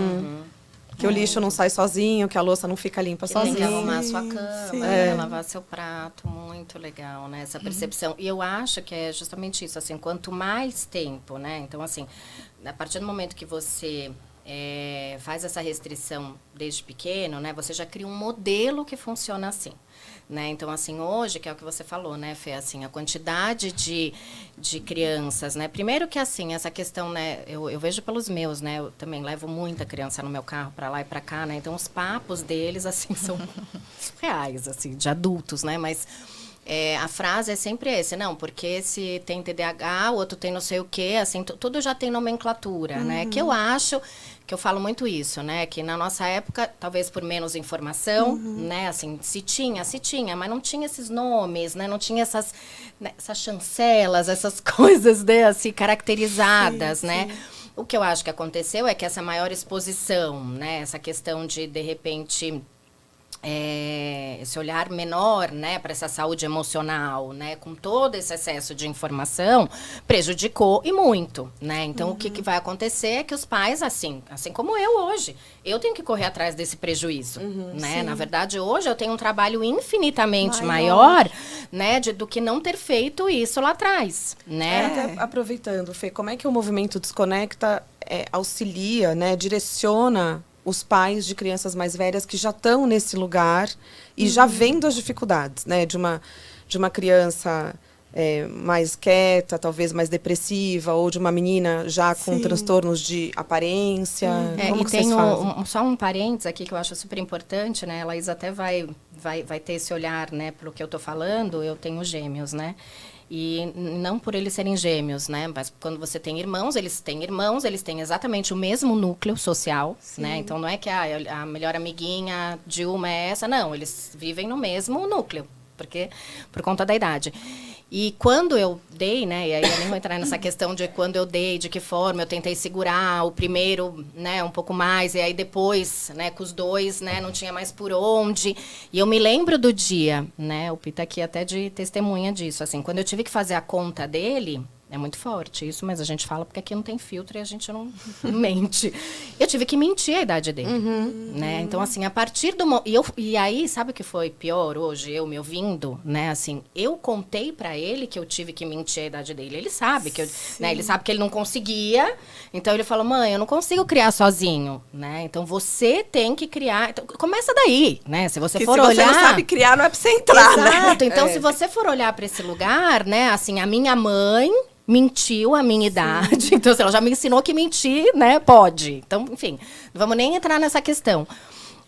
Que o lixo não sai sozinho, que a louça não fica limpa Tem que sozinha. arrumar a sua cama, Sim. né? Lavar seu prato, muito legal, né? Essa percepção. E eu acho que é justamente isso, assim, quanto mais tempo, né? Então, assim, a partir do momento que você faz essa restrição desde pequeno, né? Você já cria um modelo que funciona assim. Né? Então, assim, hoje, que é o que você falou, né, Fê, assim, a quantidade de crianças, né, primeiro que, assim, essa questão, né, eu vejo pelos meus, né, eu também levo muita criança no meu carro para lá e para cá, né, então os papos deles, assim, são surreais, assim, de adultos, né, mas a frase é sempre esse, não, porque esse tem TDAH, o outro tem não sei o quê, assim, tudo já tem nomenclatura, né, que eu acho... que eu falo muito isso, né? Que na nossa época, talvez por menos informação, né? Assim, se tinha, mas não tinha esses nomes, né? Não tinha essas chancelas, essas coisas, né? Assim, caracterizadas, sim, né? Sim. O que eu acho que aconteceu é que essa maior exposição, né? Essa questão de repente... esse olhar menor, né, para essa saúde emocional, né, com todo esse excesso de informação, prejudicou e muito, né? Então, o que vai acontecer é que os pais, assim como eu hoje, eu tenho que correr atrás desse prejuízo, né? Sim. Na verdade, hoje eu tenho um trabalho infinitamente maior, né, do que não ter feito isso lá atrás, né? Até aproveitando, Fê, como é que o movimento Desconecta auxilia, né, direciona os pais de crianças mais velhas que já estão nesse lugar e já vendo as dificuldades, né? De uma criança mais quieta, talvez mais depressiva, ou de uma menina já com transtornos de aparência. Como que tem vocês fazem? Só um parênteses aqui que eu acho super importante, né? A Laís até vai ter esse olhar, né? Pelo que eu tô falando, eu tenho gêmeos, né? E não por eles serem gêmeos, né? Mas quando você tem irmãos, eles têm exatamente o mesmo núcleo social, né? Então não é que a melhor amiguinha de uma é essa, não. Eles vivem no mesmo núcleo, porque por conta da idade. E quando eu dei, né, e aí eu nem vou entrar nessa questão de quando eu dei, de que forma eu tentei segurar o primeiro, né, um pouco mais, e aí depois, né, com os dois, né, não tinha mais por onde. E eu me lembro do dia, né, o Pita aqui até de testemunha disso, assim, quando eu tive que fazer a conta dele, é muito forte isso, mas a gente fala porque aqui não tem filtro e a gente não mente. Eu tive que mentir a idade dele, né? Então, assim, a partir do... E aí, sabe o que foi pior hoje, eu me ouvindo, né? Assim, eu contei pra ele que eu tive que mentir a idade dele. Ele sabe que né? Ele sabe que ele não conseguia. Então, ele falou, mãe, eu não consigo criar sozinho, né? Então, você tem que criar... Então, começa daí, né? Se você for olhar... Se você não sabe criar, não é pra você entrar, né? Exato. Então, se você for olhar pra esse lugar, né? Assim, a minha mãe... mentiu a minha idade, então assim, ela já me ensinou que mentir, né, pode. Então, enfim, não vamos nem entrar nessa questão.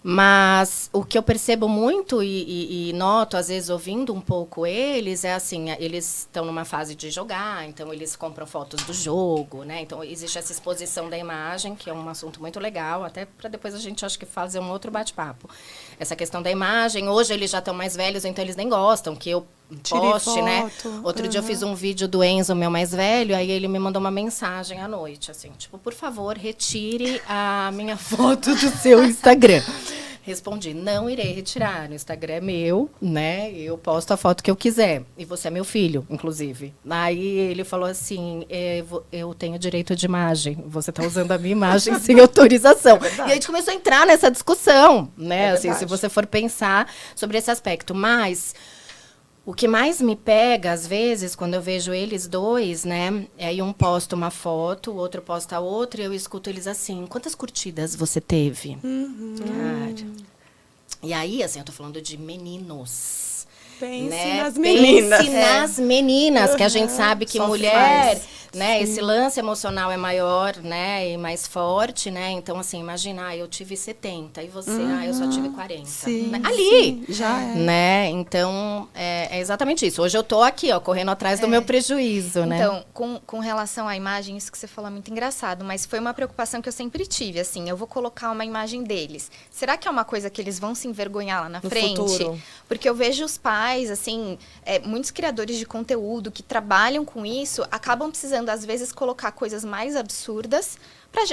Mas o que eu percebo muito e noto, às vezes, ouvindo um pouco eles, é assim, eles estão numa fase de jogar, então eles compram fotos do jogo, né? Então, existe essa exposição da imagem, que é um assunto muito legal, até para depois a gente, acho que, fazer um outro bate-papo. Essa questão da imagem, hoje eles já estão mais velhos, então eles nem gostam que eu poste, né? Outro dia eu fiz um vídeo do Enzo, meu mais velho, aí ele me mandou uma mensagem à noite, assim, tipo, por favor, retire a minha foto do seu Instagram. Respondi, não irei retirar, o Instagram é meu, né? Eu posto a foto que eu quiser. E você é meu filho, inclusive. Aí ele falou assim, eu tenho direito de imagem, você está usando a minha imagem sem autorização. E a gente começou a entrar nessa discussão, né? Assim, se você for pensar sobre esse aspecto. Mas o que mais me pega, às vezes, quando eu vejo eles dois, né? Aí um posta uma foto, o outro posta outra, e eu escuto eles assim, quantas curtidas você teve? Cara. E aí, assim, eu tô falando de meninos. Pense né? nas meninas. Pense nas meninas, que a gente sabe que Sofre mulher, mais. né? Esse lance emocional é maior, né? E mais forte, né? Então, assim, imagina, eu tive 70 e você, eu só tive 40. Sim, né? Ali! sim, já é. Né? Então, é exatamente isso. Hoje eu tô aqui, ó, correndo atrás do meu prejuízo, né? Então, com relação à imagem, isso que você falou é muito engraçado, mas foi uma preocupação que eu sempre tive, assim, eu vou colocar uma imagem deles. Será que é uma coisa que eles vão se envergonhar lá na frente? futuro. Porque eu vejo os pais, assim, muitos criadores de conteúdo que trabalham com isso, acabam precisando, às vezes, colocar coisas mais absurdas,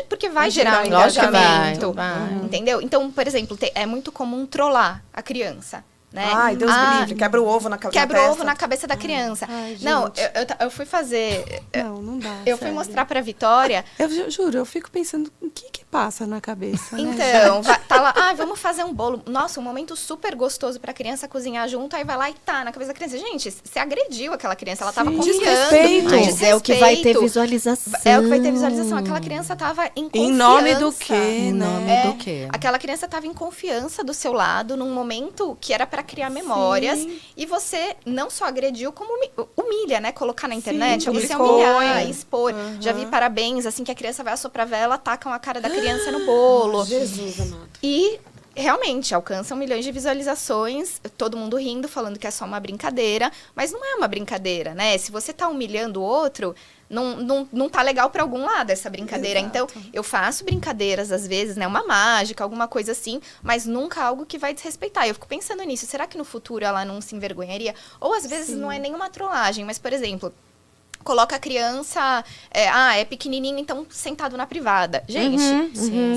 porque vai gerar um Lógico que engajamento, vai. entendeu? Então, por exemplo, é muito comum trollar a criança. Né? Ai, Deus me livre, quebra o ovo na cabeça. Quebra o ovo na cabeça da criança. Ai, não, gente. eu fui fazer... Não dá. Eu fui sério. mostrar pra Vitória. Eu juro, eu fico pensando o que passa na cabeça. Né, Então, tá lá, vamos fazer um bolo. Nossa, um momento super gostoso pra criança cozinhar junto. Aí vai lá e tá na cabeça da criança. Gente, você agrediu aquela criança, ela tava Sim. confiando. Desrespeito. Mas é o que vai ter visualização. É o que vai ter visualização. Aquela criança tava em confiança. Em nome do quê, Em né? nome do quê? Aquela criança tava em confiança do seu lado, num momento que era pra criar memórias. E você não só agrediu, como humilha, né? Colocar na internet, é você expõe. humilhar, expor. Já vi parabéns, assim, que a criança vai assoprar vela, tacam a cara da criança no bolo. Jesus amado. E realmente alcançam milhões de visualizações, todo mundo rindo, falando que é só uma brincadeira, mas não é uma brincadeira, né? Se você tá humilhando o outro, não tá legal para algum lado essa brincadeira. Exato. Então, eu faço brincadeiras às vezes, né? Uma mágica, alguma coisa assim, mas nunca algo que vai desrespeitar. Eu fico pensando nisso, será que no futuro ela não se envergonharia? Ou às vezes não é nenhuma trollagem, mas, por exemplo, coloca a criança, é pequenininho, então sentado na privada. Gente,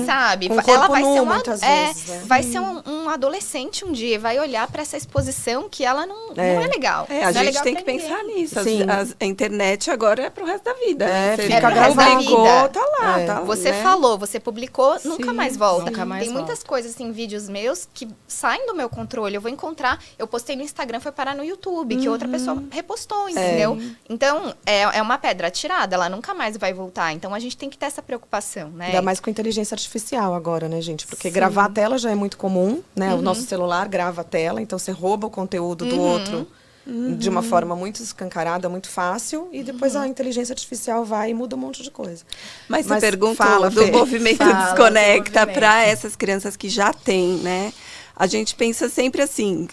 sabe? Com o corpo Ela vai nu, ser muitas vezes, né? vai ser um adolescente um dia, vai olhar para essa exposição que ela não é legal. A Não gente legal tem pra que pensar ninguém. nisso. Sim. A internet agora é pro resto da vida. Você fica pro resto da publicou, vida. tá lá. É. Tá, Você né? falou, você publicou, nunca mais volta. nunca mais Tem muitas coisas, assim, vídeos meus que saem do meu controle. Eu vou encontrar, eu postei no Instagram, foi parar no YouTube, que outra pessoa repostou, entendeu? Então, é uma pedra atirada, ela nunca mais vai voltar. Então, a gente tem que ter essa preocupação, né? Ainda mais com inteligência artificial agora, né, gente? Porque gravar a tela já é muito comum, né? O nosso celular grava a tela, então você rouba o conteúdo do outro de uma forma muito escancarada, muito fácil, e depois a inteligência artificial vai e muda um monte de coisa. Mas você perguntou fala, do Fê. movimento Fala do Desconecta movimento. para essas crianças que já têm, né, a gente pensa sempre assim,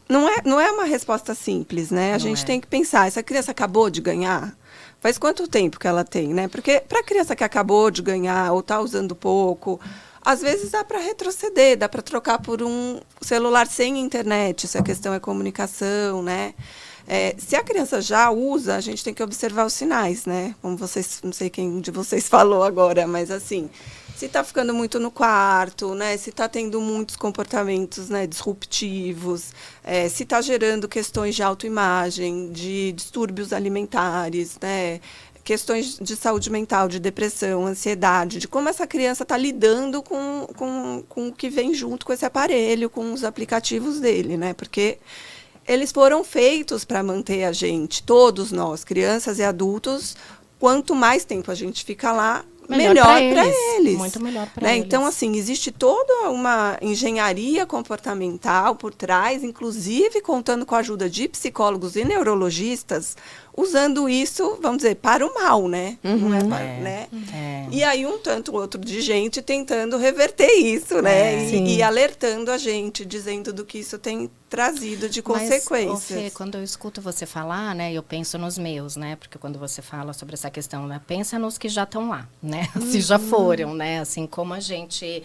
não é uma resposta simples, né? A gente tem que pensar, essa criança acabou de ganhar? Faz quanto tempo que ela tem, né? Porque para a criança que acabou de ganhar ou está usando pouco, às vezes dá para retroceder, dá para trocar por um celular sem internet, se a questão é comunicação, né? Se a criança já usa, a gente tem que observar os sinais, né? Como vocês, não sei quem de vocês falou agora, mas assim, se está ficando muito no quarto, né? Se está tendo muitos comportamentos, né, disruptivos, se está gerando questões de autoimagem, de distúrbios alimentares, né? Questões de saúde mental, de depressão, ansiedade, de como essa criança está lidando com o que vem junto com esse aparelho, com os aplicativos dele, né? Porque eles foram feitos para manter a gente, todos nós, crianças e adultos, quanto mais tempo a gente fica lá, melhor para eles. Muito melhor para né? eles. Então, assim, existe toda uma engenharia comportamental por trás, inclusive contando com a ajuda de psicólogos e neurologistas, usando isso, vamos dizer, para o mal, né? Não é para, né? E aí um tanto outro de gente tentando reverter isso, né? E alertando a gente, dizendo do que isso tem trazido de consequências. Mas, Fê, quando eu escuto você falar, né, eu penso nos meus, né? Porque quando você fala sobre essa questão, né, pensa nos que já estão lá, né? Se já foram, né? Assim, como a gente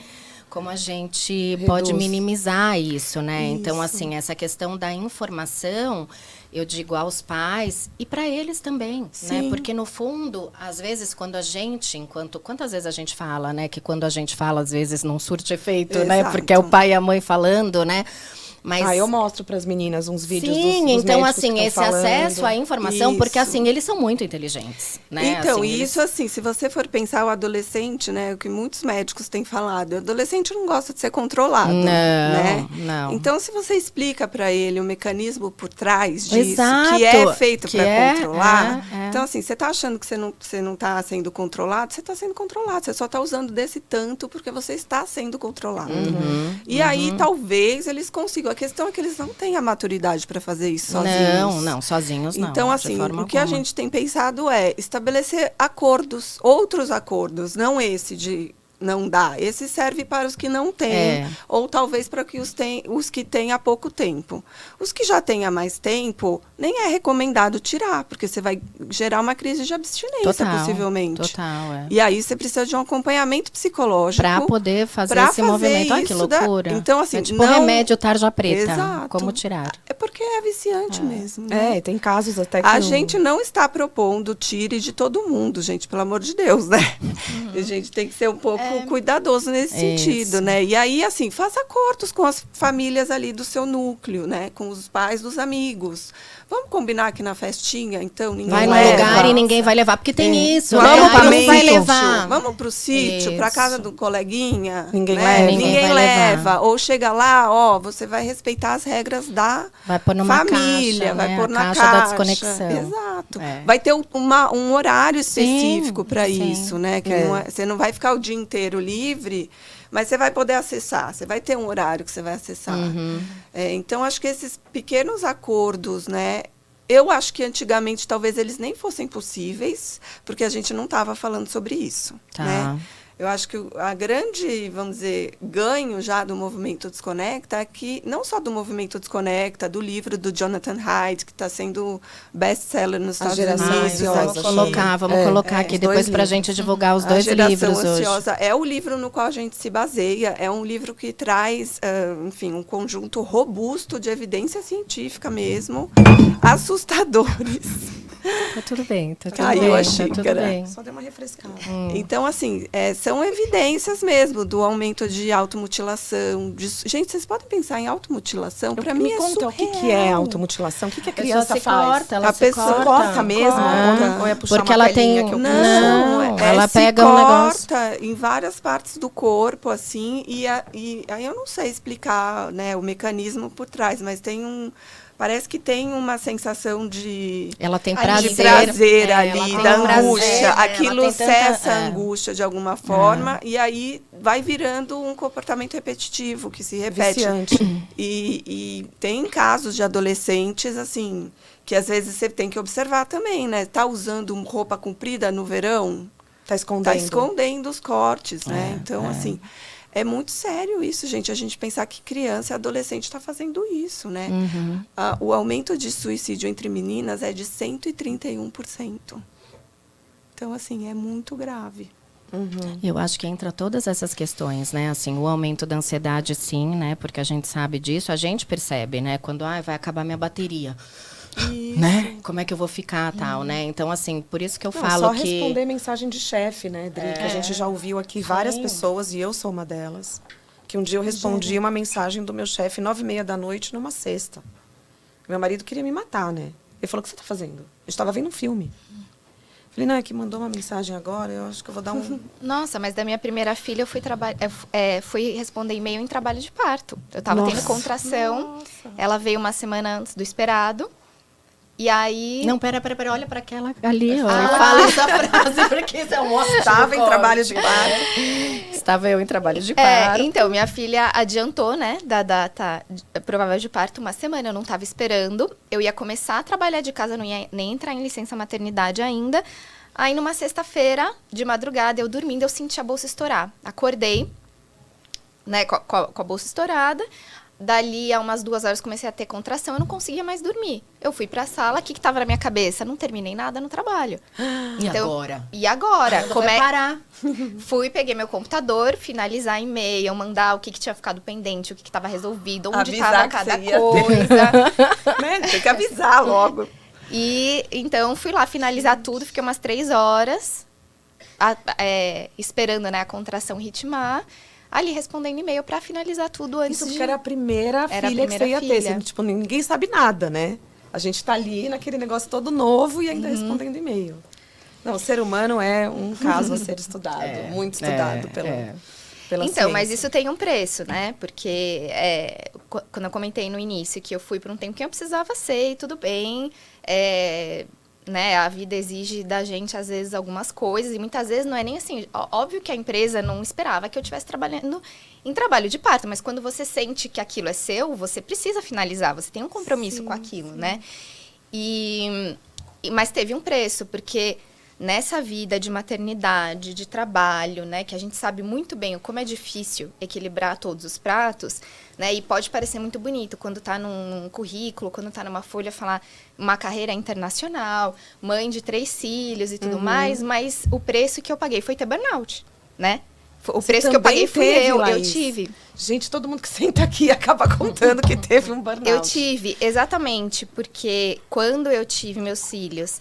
pode minimizar isso, né? Isso. Então, assim, essa questão da informação, eu digo aos pais e para eles também, né? Porque no fundo, às vezes, quando a gente, quantas vezes a gente fala, né? Que quando a gente fala, às vezes não surte efeito, né? Porque é o pai e a mãe falando, né? Mas eu mostro para as meninas uns vídeos dos então, médicos assim, que esse falando. Acesso à informação, porque, assim, eles são muito inteligentes, né? Então, assim, isso, assim, se você for pensar o adolescente, né, o que muitos médicos têm falado, o adolescente não gosta de ser controlado, né? Não. Então, se você explica para ele o mecanismo por trás disso, Exato, que é feito para controlar, é. Então, assim, você está achando que você não está sendo controlado, você está sendo controlado, você só está usando desse tanto porque você está sendo controlado. E aí, talvez, eles consigam. A questão é que eles não têm a maturidade para fazer isso sozinhos. Não, sozinhos não. Então, assim, o que a gente tem pensado é estabelecer acordos, outros acordos, não esse de não dá. Esse serve para os que não têm, ou talvez para os que têm há pouco tempo. Os que já têm há mais tempo, nem é recomendado tirar, porque você vai gerar uma crise de abstinência, possivelmente. Total. E aí você precisa de um acompanhamento psicológico. Para poder fazer esse movimento. Olha que loucura. Então, assim, é tipo remédio tarja preta. Exato. Como tirar. É porque é viciante mesmo. Né? Tem casos até que a gente não está propondo tire de todo mundo, gente, pelo amor de Deus, né? A gente tem que ser um pouco cuidadoso nesse sentido, né? E aí, assim, faça acordos com as famílias ali do seu núcleo, né? Com os pais dos amigos. Vamos combinar aqui na festinha, então, ninguém vai leva. No lugar e ninguém vai levar, porque tem isso. Vamos para não vai levar. Vamos para o sítio, para casa do coleguinha. Ninguém leva. Ninguém leva. Ou chega lá, você vai respeitar as regras da família, vai pôr na caixa da desconexão. Exato. Vai ter um horário específico para isso, né? Que você não vai ficar o dia inteiro livre, mas você vai poder acessar, você vai ter um horário que você vai acessar. Então, acho que esses pequenos acordos, né? Eu acho que antigamente talvez eles nem fossem possíveis, porque a gente não estava falando sobre isso, né? Eu acho que a grande, vamos dizer, ganho já do Movimento Desconecta é que, não só do Movimento Desconecta, do livro do Jonathan Haidt, que está sendo best-seller nos Estados Unidos. Vamos colocar aqui depois para a gente divulgar os dois livros hoje. Ansiosa é o livro no qual a gente se baseia, é um livro que traz, enfim, um conjunto robusto de evidência científica mesmo, assustadores. Tá tudo bem, tá tudo Caiu bem. a xícara. Só deu uma refrescada. Então, assim, são evidências mesmo do aumento de automutilação. Gente, vocês podem pensar em automutilação? Para mim é surreal. O que é automutilação? O que a criança faz? Ela se pessoa corta mesmo? Ou é puxar porque uma ela tem... pelinha que eu Não, ela pega se um negócio... corta em várias partes do corpo, assim, e aí eu não sei explicar, né, o mecanismo por trás, mas parece que tem uma sensação de... Ela tem prazer ali, da angústia. Aquilo cessa a tanta, angústia de alguma forma, e aí vai virando um comportamento repetitivo, que se repete. Viciante. E tem casos de adolescentes, assim, que às vezes você tem que observar também, né? Tá usando roupa comprida no verão? Tá escondendo. Tá escondendo os cortes, né? Então, assim... é muito sério isso, gente. A gente pensar que criança e adolescente está fazendo isso, né? O aumento de suicídio entre meninas é de 131%. Então, assim, é muito grave. Eu acho que entra todas essas questões, né? Assim, o aumento da ansiedade, sim, né? Porque a gente sabe disso, a gente percebe, né? Quando vai acabar minha bateria. Isso. Né? Como é que eu vou ficar, tal, né? Então, assim, por isso que eu falo só que... responder mensagem de chefe, né, Dri? Que a gente já ouviu aqui várias pessoas, e eu sou uma delas, que um dia eu respondi uma mensagem do meu chefe 9h30 da noite numa sexta. Meu marido queria me matar, né? Ele falou, o que você tá fazendo? Eu estava vendo um filme. Falei, não, é que mandou uma mensagem agora, eu acho que eu vou dar um... Nossa, mas da minha primeira filha eu fui responder e-mail em trabalho de parto. Eu tava tendo contração, ela veio uma semana antes do esperado. E aí... Não, pera, olha para aquela ali, ó. Fala essa frase, porque isso é um ótimo Estava em trabalho de parto. Estava eu em trabalho de parto. Então, minha filha adiantou, né, da data provável de parto uma semana, eu não estava esperando. Eu ia começar a trabalhar de casa, não ia nem entrar em licença maternidade ainda. Aí, numa sexta-feira, de madrugada, eu dormindo, eu senti a bolsa estourar. Acordei, né, com a bolsa estourada. Dali, a umas 2 horas, comecei a ter contração, eu não conseguia mais dormir. Eu fui pra sala, o que tava na minha cabeça? Não terminei nada no trabalho. E agora? E agora? Como é parar? Fui, peguei meu computador, finalizar e-mail, mandar o que tinha ficado pendente, o que tava resolvido, onde tava cada coisa. Né? Tem que avisar logo. E então fui lá finalizar tudo, fiquei umas 3 horas esperando, né, a contração ritmar. Ali respondendo e-mail pra finalizar tudo antes Isso porque era a primeira filha que você ia ter. Assim, tipo, ninguém sabe nada, né? A gente tá ali naquele negócio todo novo e ainda respondendo e-mail. Não, o ser humano é um caso a ser estudado. Muito estudado pela então, ciência. mas isso tem um preço, né? Porque quando eu comentei no início que eu fui por um tempo que eu precisava ser e tudo bem, né, a vida exige da gente, às vezes, algumas coisas, e muitas vezes não é nem assim. Óbvio que a empresa não esperava que eu estivesse trabalhando em trabalho de parto, mas quando você sente que aquilo é seu, você precisa finalizar, você tem um compromisso com aquilo, né? Mas teve um preço, porque nessa vida de maternidade, de trabalho, né, que a gente sabe muito bem como é difícil equilibrar todos os pratos, né, e pode parecer muito bonito quando está num currículo, quando está numa folha, falar uma carreira internacional, mãe de 3 filhos e tudo mais, mas o preço que eu paguei foi ter burnout, né? O preço que eu paguei fui eu tive. Gente, todo mundo que senta aqui acaba contando que teve um burnout. Eu tive, exatamente, porque quando eu tive meus filhos...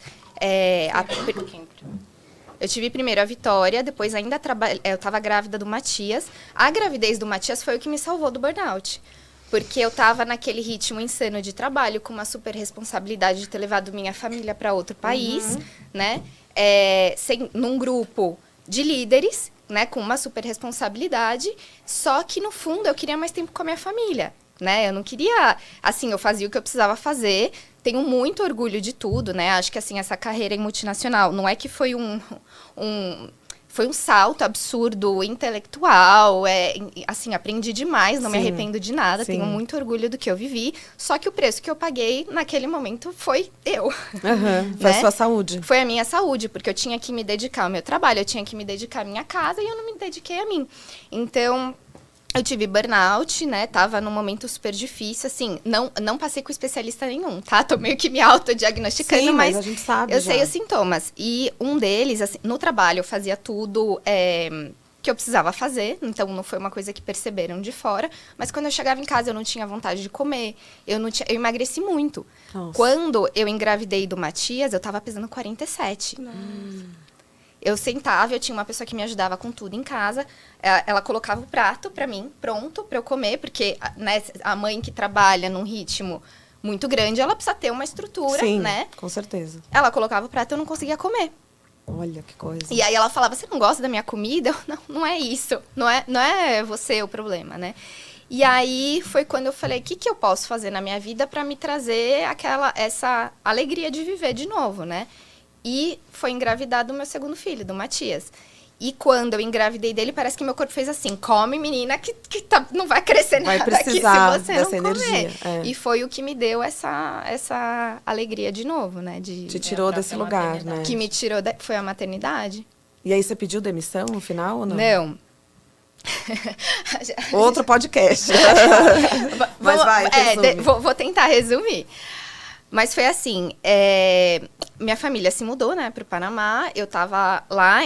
Eu tive primeiro a Vitória, depois ainda eu estava grávida do Matias. A gravidez do Matias foi o que me salvou do burnout. Porque eu estava naquele ritmo insano de trabalho, com uma super responsabilidade de ter levado minha família para outro país, né? Num grupo de líderes, né? Com uma super responsabilidade. Só que, no fundo, eu queria mais tempo com a minha família, né? Eu não queria... Assim, eu fazia o que eu precisava fazer. Tenho muito orgulho de tudo, né? Acho que, assim, essa carreira em multinacional não é que foi foi um salto absurdo intelectual. Assim, aprendi demais, não me arrependo de nada. Sim. Tenho muito orgulho do que eu vivi. Só que o preço que eu paguei naquele momento foi eu. Foi a sua saúde. Foi a minha saúde, porque eu tinha que me dedicar ao meu trabalho, eu tinha que me dedicar à minha casa e eu não me dediquei a mim. Então... Eu tive burnout, né? Tava num momento super difícil, assim, não passei com especialista nenhum, tá? Tô meio que me autodiagnosticando, Sim, mas a gente sabe eu já. sei os sintomas. E um deles, assim, no trabalho eu fazia tudo que eu precisava fazer, então não foi uma coisa que perceberam de fora, mas quando eu chegava em casa eu não tinha vontade de comer, eu emagreci muito. Nossa. Quando eu engravidei do Matias, eu tava pesando 47. Eu sentava, eu tinha uma pessoa que me ajudava com tudo em casa. Ela colocava o prato pra mim, pronto, pra eu comer. Porque, né, a mãe que trabalha num ritmo muito grande, ela precisa ter uma estrutura, Sim, né? Com certeza. Ela colocava o prato e eu não conseguia comer. Olha que coisa. E aí ela falava, você não gosta da minha comida? Eu, não é isso. Não é você o problema, né? E aí foi quando eu falei, o que eu posso fazer na minha vida pra me trazer essa alegria de viver de novo, né? E foi engravidar do meu segundo filho, do Matias. E quando eu engravidei dele, parece que meu corpo fez assim, come menina que não vai crescer vai nada aqui precisar se você dessa não comer. energia. E foi o que me deu essa alegria de novo, né? Te tirou desse lugar, né? Que me tirou, foi a maternidade. E aí você pediu demissão no final ou não? Não. Outro podcast. Mas vai, resume. Vou tentar resumir. Mas foi assim, minha família se mudou, né, pro Panamá. Eu tava lá,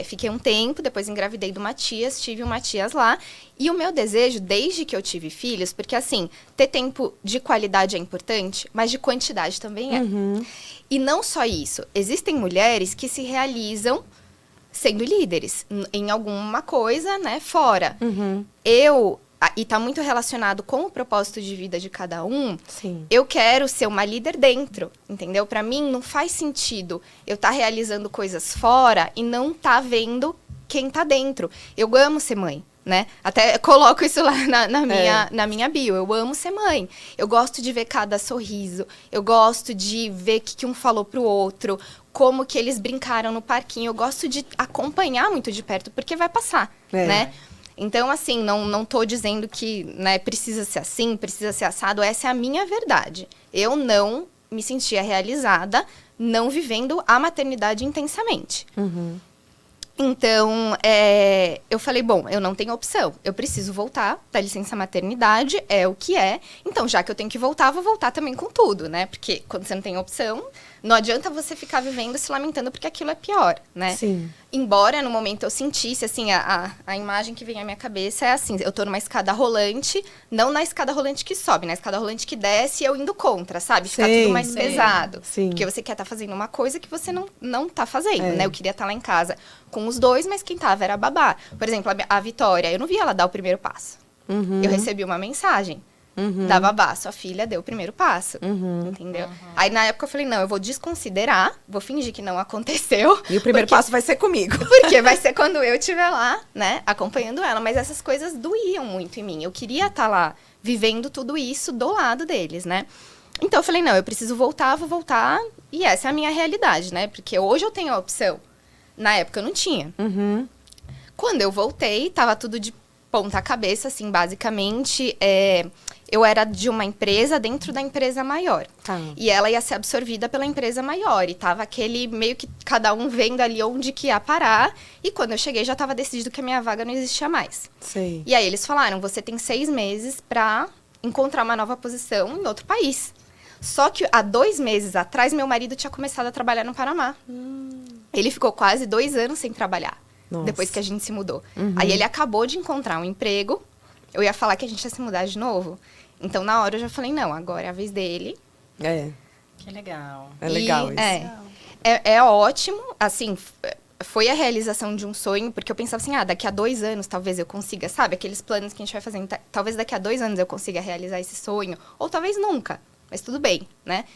fiquei um tempo, depois engravidei do Matias, tive o Matias lá. E o meu desejo, desde que eu tive filhos, porque assim, ter tempo de qualidade é importante, mas de quantidade também é. E não só isso, existem mulheres que se realizam sendo líderes em alguma coisa, né, fora. E tá muito relacionado com o propósito de vida de cada um. Sim. Eu quero ser uma líder dentro, entendeu? Pra mim, não faz sentido eu tá realizando coisas fora e não tá vendo quem tá dentro. Eu amo ser mãe, né? Até coloco isso lá na minha bio. Eu amo ser mãe. Eu gosto de ver cada sorriso. Eu gosto de ver o que um falou pro outro. Como que eles brincaram no parquinho. Eu gosto de acompanhar muito de perto, porque vai passar, né? Então, assim, não tô dizendo que, né, precisa ser assim, precisa ser assado. Essa é a minha verdade. Eu não me sentia realizada não vivendo a maternidade intensamente. Então, eu falei, bom, eu não tenho opção. Eu preciso voltar da licença maternidade, é o que é. Então, já que eu tenho que voltar, vou voltar também com tudo, né? Porque quando você não tem opção, não adianta você ficar vivendo se lamentando porque aquilo é pior, né? Sim. Embora no momento eu sentisse, assim, a imagem que vem à minha cabeça é assim, eu tô numa escada rolante, não na escada rolante que sobe, na escada rolante que desce e eu indo contra, sabe? Ficar tudo mais pesado. Sim. Porque você quer estar fazendo uma coisa que você não tá fazendo, né? Eu queria estar lá em casa com os dois, mas quem tava era a babá. Por exemplo, a Vitória, eu não vi ela dar o primeiro passo. Eu recebi uma mensagem da babá, sua filha deu o primeiro passo, entendeu? Aí, na época, eu falei, não, eu vou desconsiderar, vou fingir que não aconteceu. E o primeiro passo vai ser comigo. Porque vai ser quando eu estiver lá, né, acompanhando ela. Mas essas coisas doíam muito em mim. Eu queria estar lá, vivendo tudo isso do lado deles, né? Então, eu falei, não, eu preciso voltar, vou voltar. E essa é a minha realidade, né? Porque hoje eu tenho a opção. Na época, eu não tinha. Quando eu voltei, tava tudo de ponta cabeça, assim, basicamente. Eu era de uma empresa dentro da empresa maior. E ela ia ser absorvida pela empresa maior. E tava aquele meio que cada um vendo ali onde que ia parar. E quando eu cheguei, já tava decidido que a minha vaga não existia mais. Sei. E aí eles falaram, você tem 6 meses pra encontrar uma nova posição em outro país. Só que há 2 meses atrás, meu marido tinha começado a trabalhar no Panamá. Ele ficou quase 2 anos sem trabalhar. Depois que a gente se mudou. Aí ele acabou de encontrar um emprego. Eu ia falar que a gente ia se mudar de novo. Então, na hora, eu já falei, não, agora é a vez dele. Que legal. É legal isso. É ótimo, assim, foi a realização de um sonho, porque eu pensava assim, daqui a 2 anos talvez eu consiga, sabe? Aqueles planos que a gente vai fazendo, talvez daqui a 2 anos eu consiga realizar esse sonho, ou talvez nunca, mas tudo bem, né?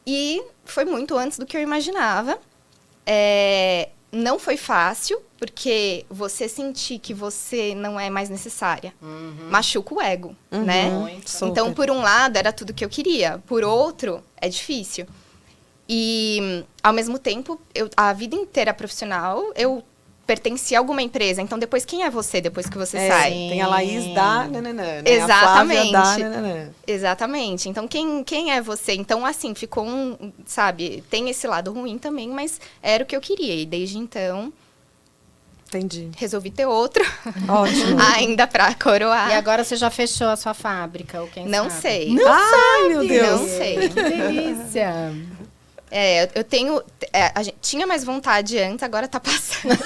E foi muito antes do que eu imaginava. Não foi fácil, porque você sentir que você não é mais necessária. Machuca o ego, né? Então, por um lado, era tudo que eu queria. Por outro, é difícil. E, ao mesmo tempo, a vida inteira profissional, eu pertencia a alguma empresa. Então, depois, quem é você depois que você sai? Tem a Laís da nananã, né? Exatamente. A Flávia da nananã. Exatamente. Então, quem é você? Então, assim, ficou sabe, tem esse lado ruim também, mas era o que eu queria. E desde então, Entendi. resolvi ter outro. Ótimo. Ainda pra coroar. E agora você já fechou a sua fábrica, ou quem Não sabe? sei. Ai, meu Deus. Não sei. Que delícia. Eu tenho... a gente tinha mais vontade antes, agora tá passando.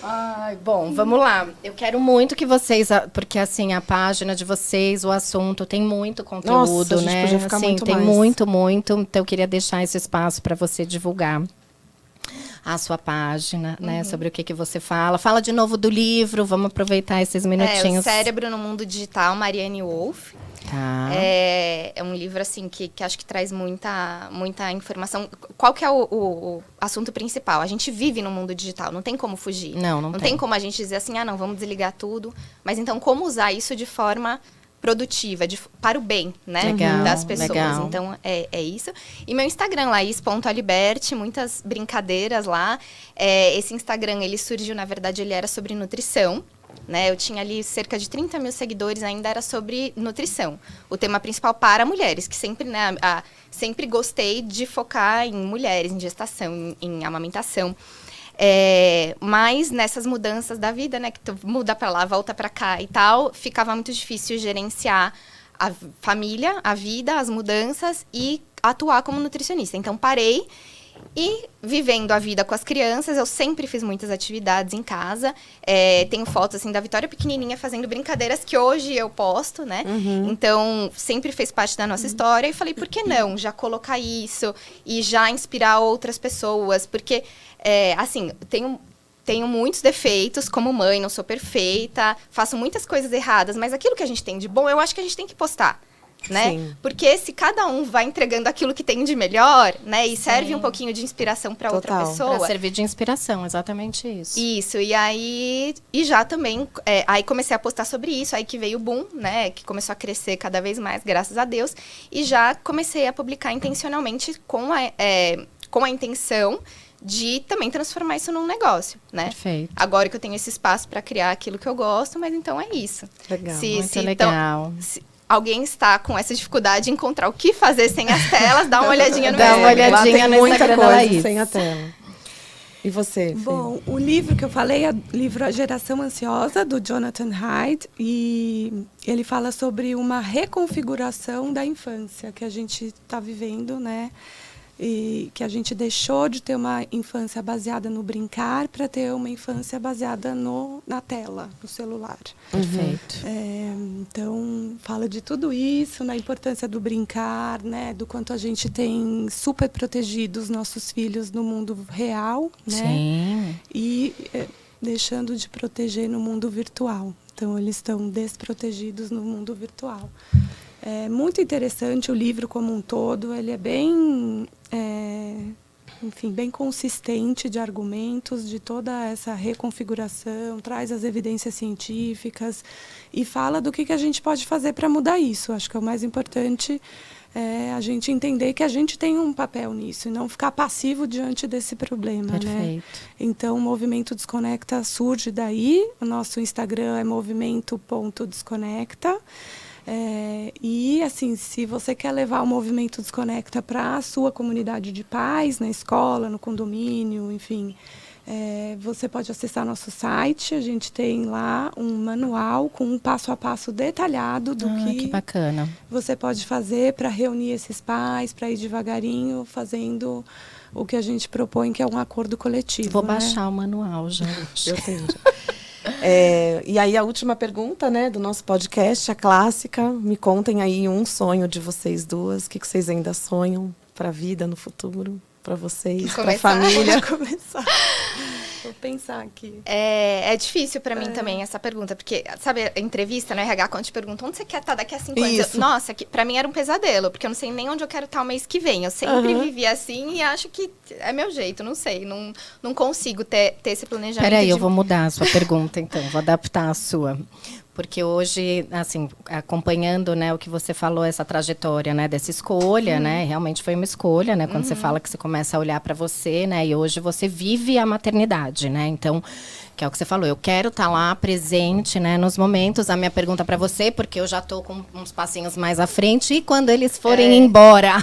Ai, bom, vamos lá. Eu quero muito que vocês, porque assim, a página de vocês, o assunto, tem muito conteúdo, Nossa, a gente né? podia ficar assim, muito tem mais. muito. Então eu queria deixar esse espaço para você divulgar a sua página, né? Sobre o que você fala. Fala de novo do livro, vamos aproveitar esses O minutinhos. Cérebro no Mundo Digital, Marianne Wolf. Tá. É um livro, assim, que acho que traz muita informação. Qual que é o assunto principal? A gente vive no mundo digital, não tem como fugir. Não tem como a gente dizer assim, não, vamos desligar tudo. Mas então, como usar isso de forma produtiva, para o bem, né? Legal, das pessoas. legal. Então, é isso. E meu Instagram, laís.aliberti, muitas brincadeiras lá. Esse Instagram, ele surgiu, na verdade, ele era sobre nutrição. Né? Eu tinha ali cerca de 30 mil seguidores, ainda era sobre nutrição. O tema principal para mulheres, que sempre, né, sempre gostei de focar em mulheres, em gestação, em amamentação. Mas nessas mudanças da vida, né, que tu muda para lá, volta para cá e tal, ficava muito difícil gerenciar a família, a vida, as mudanças e atuar como nutricionista. Então, parei e vivendo a vida com as crianças, eu sempre fiz muitas atividades em casa. Tenho fotos, assim, da Vitória pequenininha fazendo brincadeiras que hoje eu posto, né? Então, sempre fez parte da nossa história. E falei, por que não já colocar isso e já inspirar outras pessoas? Porque, assim, tenho muitos defeitos como mãe, não sou perfeita, faço muitas coisas erradas, mas aquilo que a gente tem de bom, eu acho que a gente tem que postar. Né? Sim. Porque se cada um vai entregando aquilo que tem de melhor, né? E serve um pouquinho de inspiração para outra pessoa. Para servir de inspiração, exatamente isso. Isso, e aí... E já também... aí comecei a postar sobre isso, aí que veio o boom, né? Que começou a crescer cada vez mais, graças a Deus. E já comecei a publicar intencionalmente com a intenção de também transformar isso num negócio, né? Perfeito. Agora que eu tenho esse espaço para criar aquilo que eu gosto, mas então é isso. Legal. Muito legal. Alguém está com essa dificuldade de encontrar o que fazer sem as telas, dá uma olhadinha no Dá uma olhadinha no muita Instagram da coisa Laís. sem a tela. E você, Fê? Bom, o livro que eu falei é o livro A Geração Ansiosa, do Jonathan Haidt, e ele fala sobre uma reconfiguração da infância que a gente está vivendo, né? E que a gente deixou de ter uma infância baseada no brincar para ter uma infância baseada na tela, no celular. Perfeito. Então, fala de tudo isso, na importância do brincar, né? Do quanto a gente tem super protegido os nossos filhos no mundo real, né? Sim. E deixando de proteger no mundo virtual. Então, eles estão desprotegidos no mundo virtual. É muito interessante o livro como um todo, ele é bem, bem consistente de argumentos, de toda essa reconfiguração, traz as evidências científicas e fala do que a gente pode fazer para mudar isso. Acho que é o mais importante a gente entender que a gente tem um papel nisso e não ficar passivo diante desse problema. Perfeito. Né? Então, o Movimento Desconecta surge daí, o nosso Instagram é movimento.desconecta. E, assim, se você quer levar o Movimento Desconecta para a sua comunidade de pais, na escola, no condomínio, enfim, você pode acessar nosso site. A gente tem lá um manual com um passo a passo detalhado do que bacana. Você pode fazer para reunir esses pais, para ir devagarinho fazendo o que a gente propõe, que é um acordo coletivo. Vou baixar o manual, gente. Eu tenho. E aí a última pergunta, né, do nosso podcast, a clássica. Me contem aí um sonho de vocês duas. O que vocês ainda sonham para a vida no futuro? Para vocês, para a família? Começar. Vou pensar aqui. É difícil para mim também essa pergunta, porque, sabe, a entrevista no RH, quando te perguntam onde você quer estar daqui a 5 anos? Nossa, para mim era um pesadelo, porque eu não sei nem onde eu quero estar o mês que vem. Eu sempre vivi assim e acho que é meu jeito, não sei. Não consigo ter esse planejamento. Peraí, eu vou mudar a sua pergunta, então. Vou adaptar a sua. Porque hoje, assim, acompanhando, né, o que você falou, essa trajetória, né, dessa escolha, né, realmente foi uma escolha, né, quando você fala que você começa a olhar para você, né, e hoje você vive a maternidade, né, então, que é o que você falou, eu quero estar lá presente, né, nos momentos. A minha pergunta para você, porque eu já tô com uns passinhos mais à frente, e quando eles forem embora?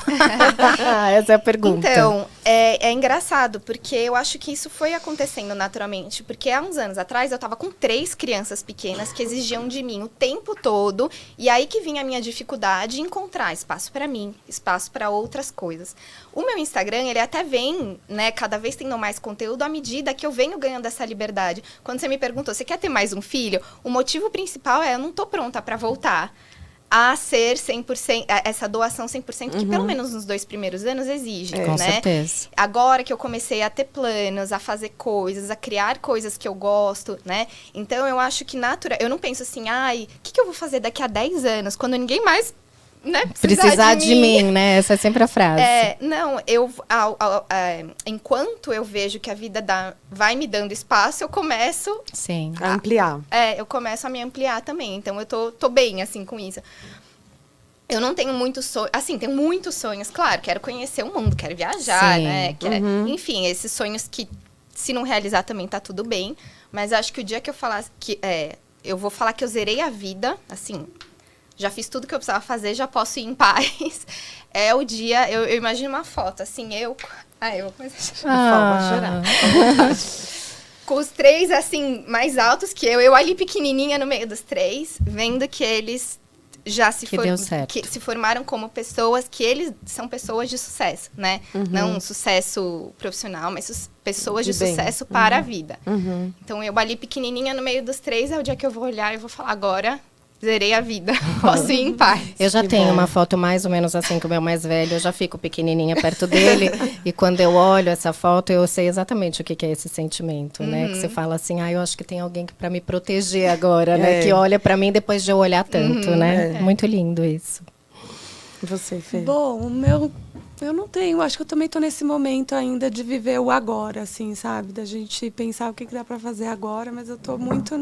Essa é a pergunta. Então, é engraçado, porque eu acho que isso foi acontecendo naturalmente, porque há uns anos atrás eu tava com 3 crianças pequenas que exigiam de mim o tempo todo, e aí que vinha a minha dificuldade em encontrar espaço para mim, espaço para outras coisas. O meu Instagram, ele até vem, né, cada vez tendo mais conteúdo à medida que eu venho ganhando essa liberdade. Quando você me perguntou, você quer ter mais um filho? O motivo principal eu não tô pronta para voltar a ser 100%, essa doação 100%, que pelo menos nos 2 primeiros anos exige, né? Com certeza. Agora que eu comecei a ter planos, a fazer coisas, a criar coisas que eu gosto, né? Então, eu acho que eu não penso assim, o que eu vou fazer daqui a 10 anos, quando ninguém mais, né, precisar de mim, né? Essa é sempre a frase. Não, enquanto eu vejo que a vida vai me dando espaço, eu começo a ampliar. Eu começo a me ampliar também. Então, eu tô bem, assim, com isso. Eu não tenho muitos sonhos. Assim, tenho muitos sonhos, claro. Quero conhecer o mundo, quero viajar, né? Enfim, esses sonhos que, se não realizar também, tá tudo bem. Mas acho que o dia que eu falar eu vou falar que eu zerei a vida, assim, já fiz tudo que eu precisava fazer, já posso ir em paz. É o dia, eu imagino uma foto, assim, eu Eu vou começar a chorar. Com os 3, assim, mais altos que eu ali pequenininha no meio dos 3, vendo que eles já se formaram como pessoas, que eles são pessoas de sucesso, né? Não um sucesso profissional, mas pessoas de sucesso para a vida. Então, eu ali pequenininha no meio dos 3, é o dia que eu vou olhar e vou falar, agora zerei a vida, posso ir em paz. Eu já tenho uma foto mais ou menos assim com o meu mais velho, eu já fico pequenininha perto dele, e quando eu olho essa foto, eu sei exatamente o que é esse sentimento, né? Que você fala assim, eu acho que tem alguém para me proteger agora, né? Que olha para mim depois de eu olhar tanto, né? Muito lindo isso. Você, Fê? Bom, eu não tenho, acho que eu também tô nesse momento ainda de viver o agora, assim, sabe? Da gente pensar o que dá para fazer agora, mas eu tô muito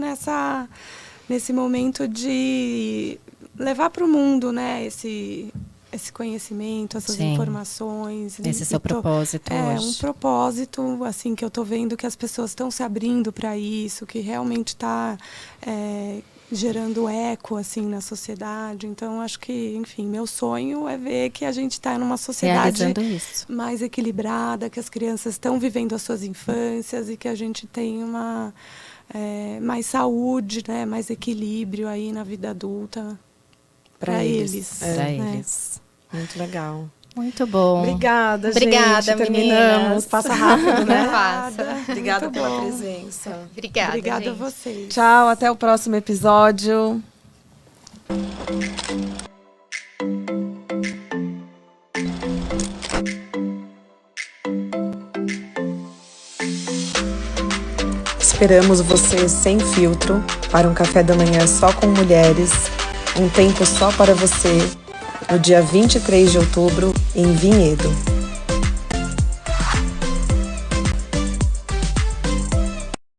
nesse momento de levar para o mundo, né, esse conhecimento, essas informações. Esse seu propósito hoje. Um propósito, assim, que eu estou vendo que as pessoas estão se abrindo para isso, que realmente está gerando eco, assim, na sociedade. Então, acho que, enfim, meu sonho é ver que a gente está numa sociedade mais equilibrada, que as crianças estão vivendo as suas infâncias e que a gente tem mais saúde, né, mais equilíbrio aí na vida adulta para eles. Para eles. Muito legal. Muito bom. Obrigada, gente. Obrigada, terminamos. Meninas. Passa rápido, né? Passa. Obrigada pela presença. Obrigada, gente. a vocês. Tchau, até o próximo episódio. Esperamos você sem filtro para um café da manhã só com mulheres, um tempo só para você, no dia 23 de outubro, em Vinhedo.